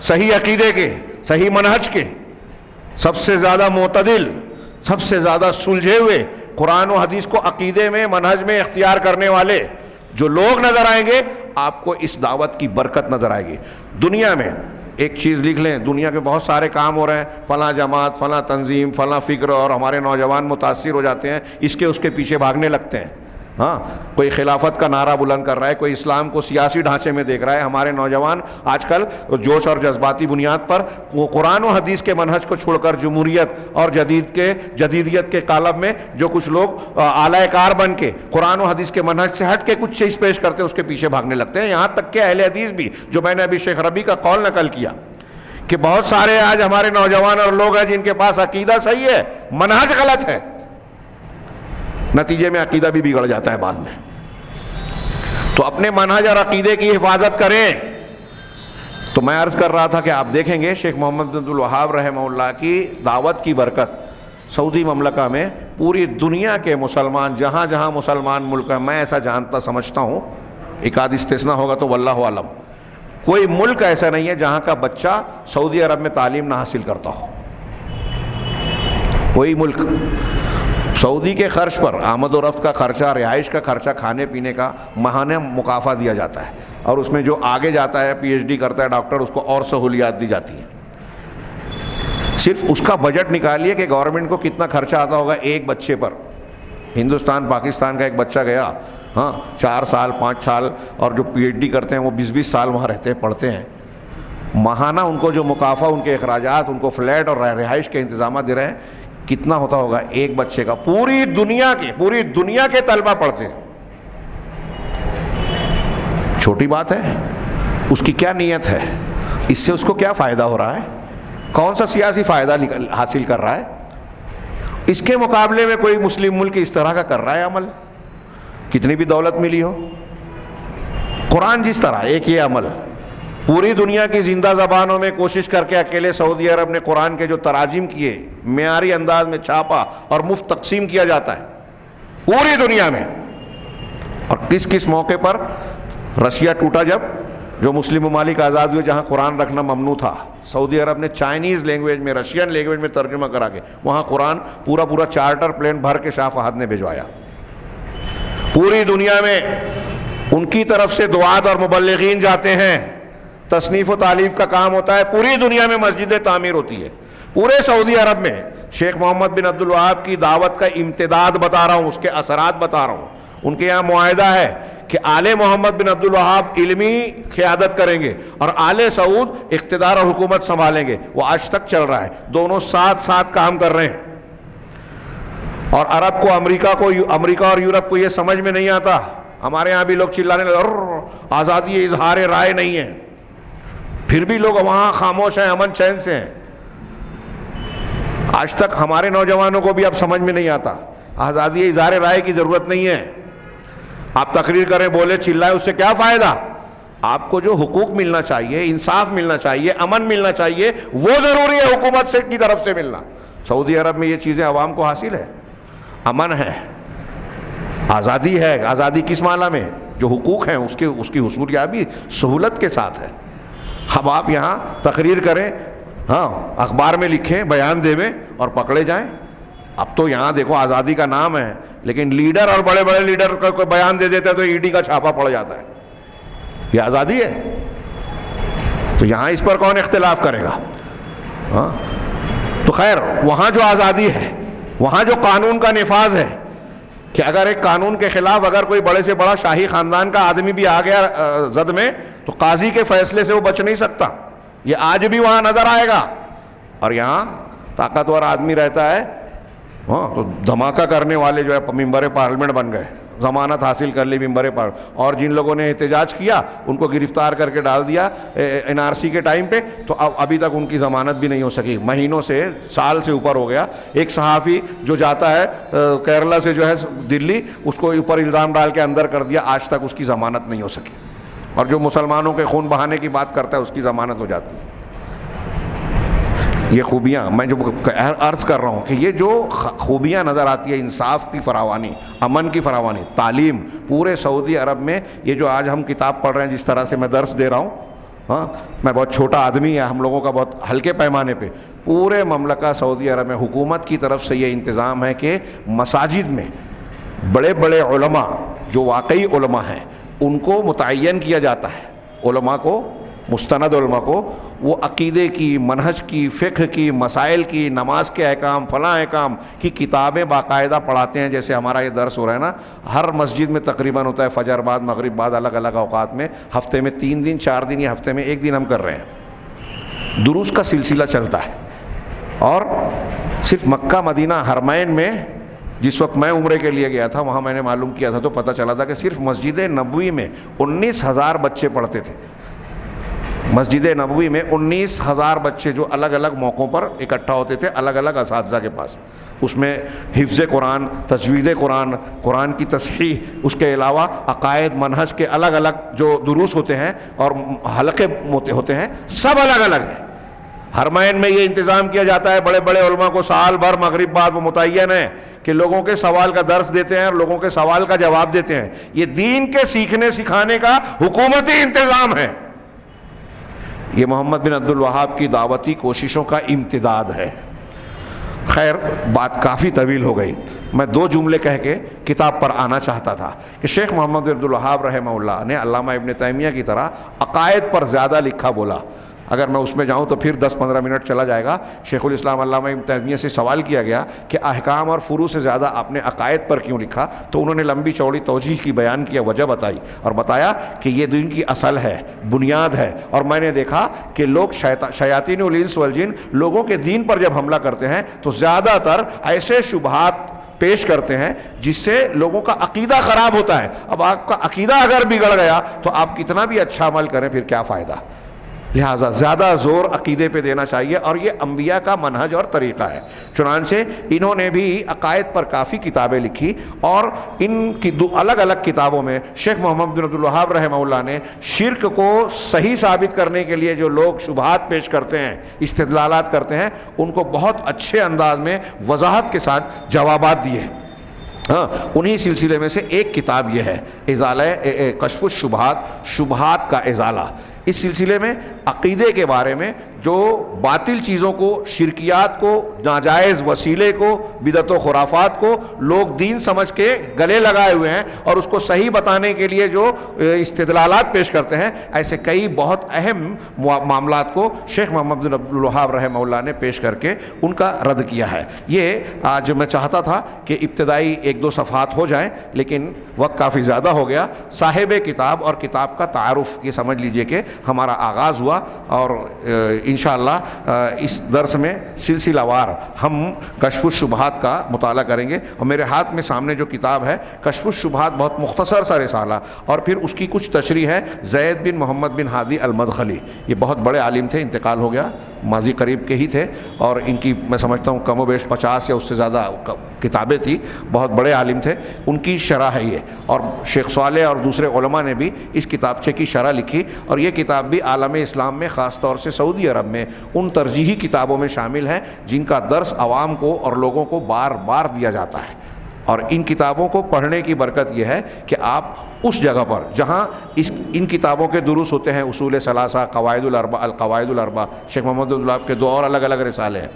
صحیح عقیدے کے، صحیح منہج کے، سب سے زیادہ معتدل، سب سے زیادہ سلجھے ہوئے، قرآن و حدیث کو عقیدے میں منہج میں اختیار کرنے والے جو لوگ نظر آئیں گے، آپ کو اس دعوت کی برکت نظر آئے گی۔ دنیا میں ایک چیز لکھ لیں، دنیا کے بہت سارے کام ہو رہے ہیں، فلاں جماعت، فلاں تنظیم، فلاں فکر، اور ہمارے نوجوان متاثر ہو جاتے ہیں، اس کے پیچھے بھاگنے لگتے ہیں۔ ہاں، کوئی خلافت کا نعرہ بلند کر رہا ہے، کوئی اسلام کو سیاسی ڈھانچے میں دیکھ رہا ہے۔ ہمارے نوجوان آج کل جوش اور جذباتی بنیاد پر وہ قرآن و حدیث کے منہج کو چھوڑ کر جمہوریت اور جدیدیت کے قالب میں جو کچھ لوگ اعلی کار بن کے قرآن و حدیث کے منہج سے ہٹ کے کچھ چیز پیش کرتے ہیں، اس کے پیچھے بھاگنے لگتے ہیں۔ یہاں تک کہ اہل حدیث بھی، جو میں نے ابھی شیخ ربیع کا قول نقل کیا کہ بہت سارے آج ہمارے نوجوان اور لوگ ہیں جن کے پاس عقیدہ صحیح ہے، منہج غلط ہے، نتیجے میں عقیدہ بھی بگڑ جاتا ہے بعد میں۔ تو اپنے منہج اور عقیدے کی حفاظت کریں۔ تو میں عرض کر رہا تھا کہ آپ دیکھیں گے شیخ محمد بن عبد الوہاب رحمہ اللہ کی دعوت کی برکت سعودی مملکہ میں پوری دنیا کے مسلمان، جہاں جہاں مسلمان ملک ہے، میں ایسا جانتا سمجھتا ہوں، ایک آدھ استثناء ہوگا تو واللہ عالم، کوئی ملک ایسا نہیں ہے جہاں کا بچہ سعودی عرب میں تعلیم نہ حاصل کرتا ہو۔ کوئی ملک سعودی کے خرچ پر آمد و رفت کا خرچہ، رہائش کا خرچہ، کھانے پینے کا ماہانہ مکافہ دیا جاتا ہے، اور اس میں جو آگے جاتا ہے پی ایچ ڈی کرتا ہے ڈاکٹر، اس کو اور سہولیات دی جاتی ہیں۔ صرف اس کا بجٹ نکالیے کہ گورنمنٹ کو کتنا خرچہ آتا ہوگا ایک بچے پر۔ ہندوستان پاکستان کا ایک بچہ گیا، 4 سال 5 سال، اور جو پی ایچ ڈی کرتے ہیں وہ 20 سال وہاں رہتے ہیں، پڑھتے ہیں، ماہانہ ان کو جو مکافہ، ان کے اخراجات، ان کو فلیٹ اور رہائش کے انتظامات دے رہے ہیں، کتنا ہوتا ہوگا ایک بچے کا؟ پوری دنیا کے طلبہ پڑھتے ہیں۔ چھوٹی بات ہے؟ اس کی کیا نیت ہے؟ اس سے اس کو کیا فائدہ ہو رہا ہے؟ کون سا سیاسی فائدہ حاصل کر رہا ہے؟ اس کے مقابلے میں کوئی مسلم ملک اس طرح کا کر رہا ہے عمل؟ کتنی بھی دولت ملی ہو، قرآن جس طرح ایک یہ عمل پوری دنیا کی زندہ زبانوں میں کوشش کر کے اکیلے سعودی عرب نے قرآن کے جو تراجم کیے، معیاری انداز میں چھاپا اور مفت تقسیم کیا جاتا ہے پوری دنیا میں۔ اور کس کس موقع پر؟ رشیا ٹوٹا جب، جو مسلم ممالک آزاد ہوئے جہاں قرآن رکھنا ممنوع تھا، سعودی عرب نے چائنیز لینگویج میں، رشین لینگویج میں ترجمہ کرا کے وہاں قرآن پورا چارٹر پلین بھر کے شاہ فہد نے بھجوایا۔ پوری دنیا میں ان کی طرف سے دعات اور مبلغین جاتے ہیں، تصنیف و تالیف کا کام ہوتا ہے، پوری دنیا میں مسجدیں تعمیر ہوتی ہے۔ پورے سعودی عرب میں شیخ محمد بن عبد الوہاب کی دعوت کا امتداد بتا رہا ہوں، اس کے اثرات بتا رہا ہوں۔ ان کے یہاں معاہدہ ہے کہ آل محمد بن عبد الوہاب علمی قیادت کریں گے اور آل سعود اقتدار اور حکومت سنبھالیں گے۔ وہ آج تک چل رہا ہے، دونوں ساتھ ساتھ کام کر رہے ہیں۔ اور عرب کو، امریکہ اور یورپ کو یہ سمجھ میں نہیں آتا۔ ہمارے ہاں بھی لوگ چلانے لگے آزادی اظہار رائے نہیں ہے، پھر بھی لوگ وہاں خاموش ہیں، امن چین سے ہیں۔ آج تک ہمارے نوجوانوں کو بھی اب سمجھ میں نہیں آتا، آزادی اظہار رائے کی ضرورت نہیں ہے۔ آپ تقریر کریں، بولے، چلائیں، اس سے کیا فائدہ؟ آپ کو جو حقوق ملنا چاہیے، انصاف ملنا چاہیے، امن ملنا چاہیے، وہ ضروری ہے حکومت کی طرف سے ملنا۔ سعودی عرب میں یہ چیزیں عوام کو حاصل ہے، امن ہے، آزادی ہے۔ آزادی کس معنی میں؟ جو حقوق ہیں اس کی حصول یابی سہولت کے ساتھ ہے۔ اب آپ یہاں تقریر کریں، اخبار میں لکھیں، بیان دے میں اور پکڑے جائیں۔ اب تو یہاں دیکھو آزادی کا نام ہے، لیکن لیڈر اور بڑے بڑے لیڈر کا کوئی بیان دے دیتا ہے تو ای ڈی کا چھاپا پڑ جاتا ہے۔ یہ آزادی ہے؟ تو یہاں اس پر کون اختلاف کرے گا؟ ہاں تو خیر وہاں جو آزادی ہے، وہاں جو قانون کا نفاذ ہے کہ اگر ایک قانون کے خلاف اگر کوئی بڑے سے بڑا شاہی خاندان کا آدمی بھی آ گیا زد میں تو قاضی کے فیصلے سے وہ بچ نہیں سکتا، یہ آج بھی وہاں نظر آئے گا۔ اور یہاں طاقتور آدمی رہتا ہے ہاں تو دھماکہ کرنے والے جو ہے ممبر پارلیمنٹ بن گئے، ضمانت حاصل کر لی ممبر پارلیمنٹ، اور جن لوگوں نے احتجاج کیا ان کو گرفتار کر کے ڈال دیا NRC کے ٹائم پہ، تو ابھی تک ان کی ضمانت بھی نہیں ہو سکی، مہینوں سے، سال سے اوپر ہو گیا۔ ایک صحافی جو جاتا ہے کیرلا سے جو ہے دلی، اس کو اوپر الزام ڈال کے اندر کر دیا، آج تک اس کی ضمانت نہیں ہو سکی، اور جو مسلمانوں کے خون بہانے کی بات کرتا ہے اس کی ضمانت ہو جاتی ہے۔ یہ خوبیاں میں جو عرض کر رہا ہوں کہ یہ جو خوبیاں نظر آتی ہے، انصاف کی فراوانی، امن کی فراوانی، تعلیم پورے سعودی عرب میں، یہ جو آج ہم کتاب پڑھ رہے ہیں، جس طرح سے میں درس دے رہا ہوں، ہاں میں بہت چھوٹا آدمی ہے، ہم لوگوں کا بہت ہلکے پیمانے پہ، پورے مملکہ سعودی عرب میں حکومت کی طرف سے یہ انتظام ہے کہ مساجد میں بڑے بڑے علماء جو واقعی علماء ہیں ان کو متعین کیا جاتا ہے، علماء کو، مستند علماء کو، وہ عقیدے کی، منہج کی، فقہ کی، مسائل کی، نماز کے احکام، فلاں احکام کی کتابیں باقاعدہ پڑھاتے ہیں۔ جیسے ہمارا یہ درس ہو رہا ہے نا، ہر مسجد میں تقریباً ہوتا ہے، فجر بعد، مغرب بعد، الگ الگ اوقات میں، ہفتے میں 3 دن 4 دن یا ہفتے میں 1 دن ہم کر رہے ہیں، دروس کا سلسلہ چلتا ہے۔ اور صرف مکہ مدینہ حرمین میں، جس وقت میں عمرے کے لیے گیا تھا وہاں میں نے معلوم کیا تھا تو پتہ چلا تھا کہ صرف مسجد نبوی میں 19,000 بچے پڑھتے تھے، مسجد نبوی میں 19,000 بچے جو الگ الگ موقعوں پر اکٹھا ہوتے تھے، الگ الگ اساتذہ کے پاس۔ اس میں حفظ قرآن، تجوید قرآن، قرآن کی تصحیح، اس کے علاوہ عقائد، منہج کے الگ الگ جو دروس ہوتے ہیں اور حلقے ہوتے ہیں، سب الگ الگ ہیں۔ حرمین میں یہ انتظام کیا جاتا ہے، بڑے بڑے علماء کو سال بھر مغرب بعد وہ متعین ہے کہ لوگوں کے سوال کا درس دیتے ہیں اور لوگوں کے سوال کا جواب دیتے ہیں۔ یہ دین کے سیکھنے سکھانے کا حکومتی انتظام ہے۔ یہ محمد بن عبد الوہاب کی دعوتی کوششوں کا امتداد ہے۔ خیر بات کافی طویل ہو گئی، میں 2 جملے کہہ کے کتاب پر آنا چاہتا تھا کہ شیخ محمد بن عبد الوہاب رحمہ اللہ نے علامہ ابن تیمیہ کی طرح عقائد پر زیادہ لکھا بولا۔ اگر میں اس میں جاؤں تو پھر 10-15 منٹ چلا جائے گا۔ شیخ الاسلام علامہ ابن تیمیہ سے سوال کیا گیا کہ احکام اور فروع سے زیادہ آپ نے عقائد پر کیوں لکھا، تو انہوں نے لمبی چوڑی توجیہ کی بیان کیا، وجہ بتائی اور بتایا کہ یہ دین کی اصل ہے، بنیاد ہے، اور میں نے دیکھا کہ لوگ شیاطین الانس والجن لوگوں کے دین پر جب حملہ کرتے ہیں تو زیادہ تر ایسے شبہات پیش کرتے ہیں جس سے لوگوں کا عقیدہ خراب ہوتا ہے۔ اب آپ کا عقیدہ اگر بگڑ گیا تو آپ کتنا بھی اچھا عمل کریں پھر کیا فائدہ؟ لہٰذا زیادہ زور عقیدے پہ دینا چاہیے، اور یہ انبیاء کا منہج اور طریقہ ہے۔ چنانچہ انہوں نے بھی عقائد پر کافی کتابیں لکھی، اور ان کی 2 الگ الگ کتابوں میں شیخ محمد بن عبد الوہاب رحمہ اللہ نے شرک کو صحیح ثابت کرنے کے لیے جو لوگ شبہات پیش کرتے ہیں، استدلالات کرتے ہیں، ان کو بہت اچھے انداز میں وضاحت کے ساتھ جوابات دیے ہیں۔ ہاں انہی سلسلے میں سے ایک کتاب یہ ہے، ازالہ کشف الشبہات، شبہات کا ازالہ۔ اس سلسلے میں عقیدے کے بارے میں جو باطل چیزوں کو، شرکیات کو، ناجائز وسیلے کو، بدعت و خرافات کو لوگ دین سمجھ کے گلے لگائے ہوئے ہیں، اور اس کو صحیح بتانے کے لیے جو استدلالات پیش کرتے ہیں، ایسے کئی بہت اہم معاملات کو شیخ محمد بن عبد الوہاب رحمہ اللہ نے پیش کر کے ان کا رد کیا ہے۔ یہ آج میں چاہتا تھا کہ ابتدائی 1-2 صفحات ہو جائیں، لیکن وقت کافی زیادہ ہو گیا۔ صاحب کتاب اور کتاب کا تعارف، یہ سمجھ لیجئے کہ ہمارا آغاز ہوا، اور انشاءاللہ اس درس میں سلسلہ وار ہم کشف الشبہات کا مطالعہ کریں گے۔ اور میرے ہاتھ میں سامنے جو کتاب ہے کشف الشبہات، بہت مختصر سا رسالہ، اور پھر اس کی کچھ تشریح ہے زید بن محمد بن ہادی المدخلی۔ یہ بہت بڑے عالم تھے، انتقال ہو گیا، ماضی قریب کے ہی تھے، اور ان کی میں سمجھتا ہوں کم و بیش 50 یا اس سے زیادہ کتابیں تھیں، بہت بڑے عالم تھے، ان کی شرح ہے یہ۔ اور شیخ صالح اور دوسرے علماء نے بھی اس کتابچے کی شرح لکھی، اور یہ کتاب بھی عالم اسلام میں، خاص طور سے سعودی عرب میں، ان ترجیحی کتابوں میں شامل ہے جن کا درس عوام کو اور لوگوں کو بار بار دیا جاتا ہے۔ اور ان کتابوں کو پڑھنے کی برکت یہ ہے کہ آپ اس جگہ پر جہاں ان کتابوں کے دروس ہوتے ہیں، اصول ثلاثہ، قواعد الاربع، القواعد الاربع، شیخ محمد عبد الوہاب کے 2 اور الگ الگ رسالے ہیں،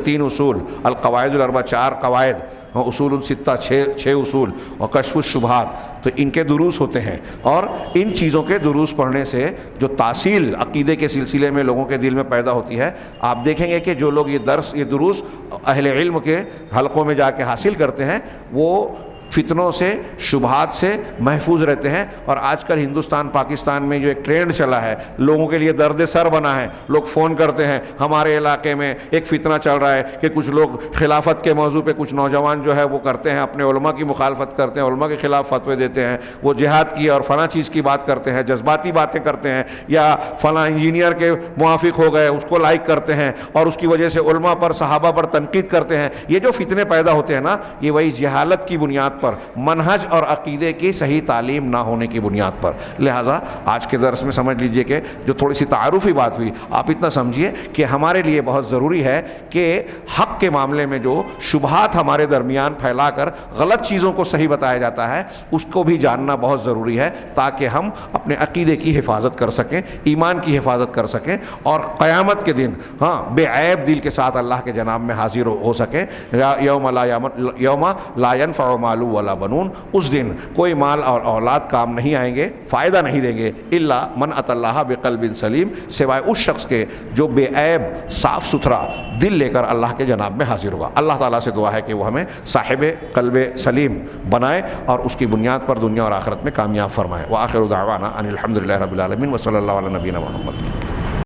3 اصول، القواعد الاربع 4 قواعد، اصول ستا، چھ اصول اور کشف الشبہات، تو ان کے دروس ہوتے ہیں، اور ان چیزوں کے دروس پڑھنے سے جو تاصیل عقیدے کے سلسلے میں لوگوں کے دل میں پیدا ہوتی ہے، آپ دیکھیں گے کہ جو لوگ یہ دروس اہل علم کے حلقوں میں جا کے حاصل کرتے ہیں وہ فتنوں سے، شبہات سے محفوظ رہتے ہیں۔ اور آج کل ہندوستان پاکستان میں جو ایک ٹرینڈ چلا ہے، لوگوں کے لیے درد سر بنا ہے، لوگ فون کرتے ہیں ہمارے علاقے میں ایک فتنہ چل رہا ہے کہ کچھ لوگ خلافت کے موضوع پہ، کچھ نوجوان جو ہے وہ کرتے ہیں، اپنے علماء کی مخالفت کرتے ہیں، علماء کے خلاف فتوے دیتے ہیں، وہ جہاد کی اور فلاں چیز کی بات کرتے ہیں، جذباتی باتیں کرتے ہیں، یا فلاں انجینئر کے موافق ہو گئے اس کو لائک کرتے ہیں، اور اس کی وجہ سے علماء پر، صحابہ پر تنقید کرتے ہیں۔ یہ جو فتنے پیدا ہوتے ہیں نا، یہ وہی جہالت کی بنیاد پر، منہج اور عقیدے کی صحیح تعلیم نہ ہونے کی بنیاد پر۔ لہٰذا آج کے درس میں سمجھ لیجئے کہ جو تھوڑی سی تعارفی بات ہوئی، آپ اتنا سمجھیے کہ ہمارے لیے بہت ضروری ہے کہ حق کے معاملے میں جو شبہات ہمارے درمیان پھیلا کر غلط چیزوں کو صحیح بتایا جاتا ہے، اس کو بھی جاننا بہت ضروری ہے، تاکہ ہم اپنے عقیدے کی حفاظت کر سکیں، ایمان کی حفاظت کر سکیں، اور قیامت کے دن بے عیب دل کے ساتھ اللہ کے جناب میں حاضر ہو سکیں۔ یوم لا ينفع مال ولا بنون، اس دن کوئی مال اور اولاد کام نہیں آئیں گے، فائدہ نہیں دیں گے، الا من اتى اللہ بقلب سلیم، سوائے اس شخص کے جو بے عیب صاف ستھرا دل لے کر اللہ کے جناب میں حاضر ہوگا۔ اللہ تعالیٰ سے دعا ہے کہ وہ ہمیں صاحب قلب سلیم بنائے اور اس کی بنیاد پر دنیا اور آخرت میں کامیاب فرمائے۔ وآخر دعوانا ان الحمد للہ رب العالمین، وصلی اللہ علی نبینا محمد۔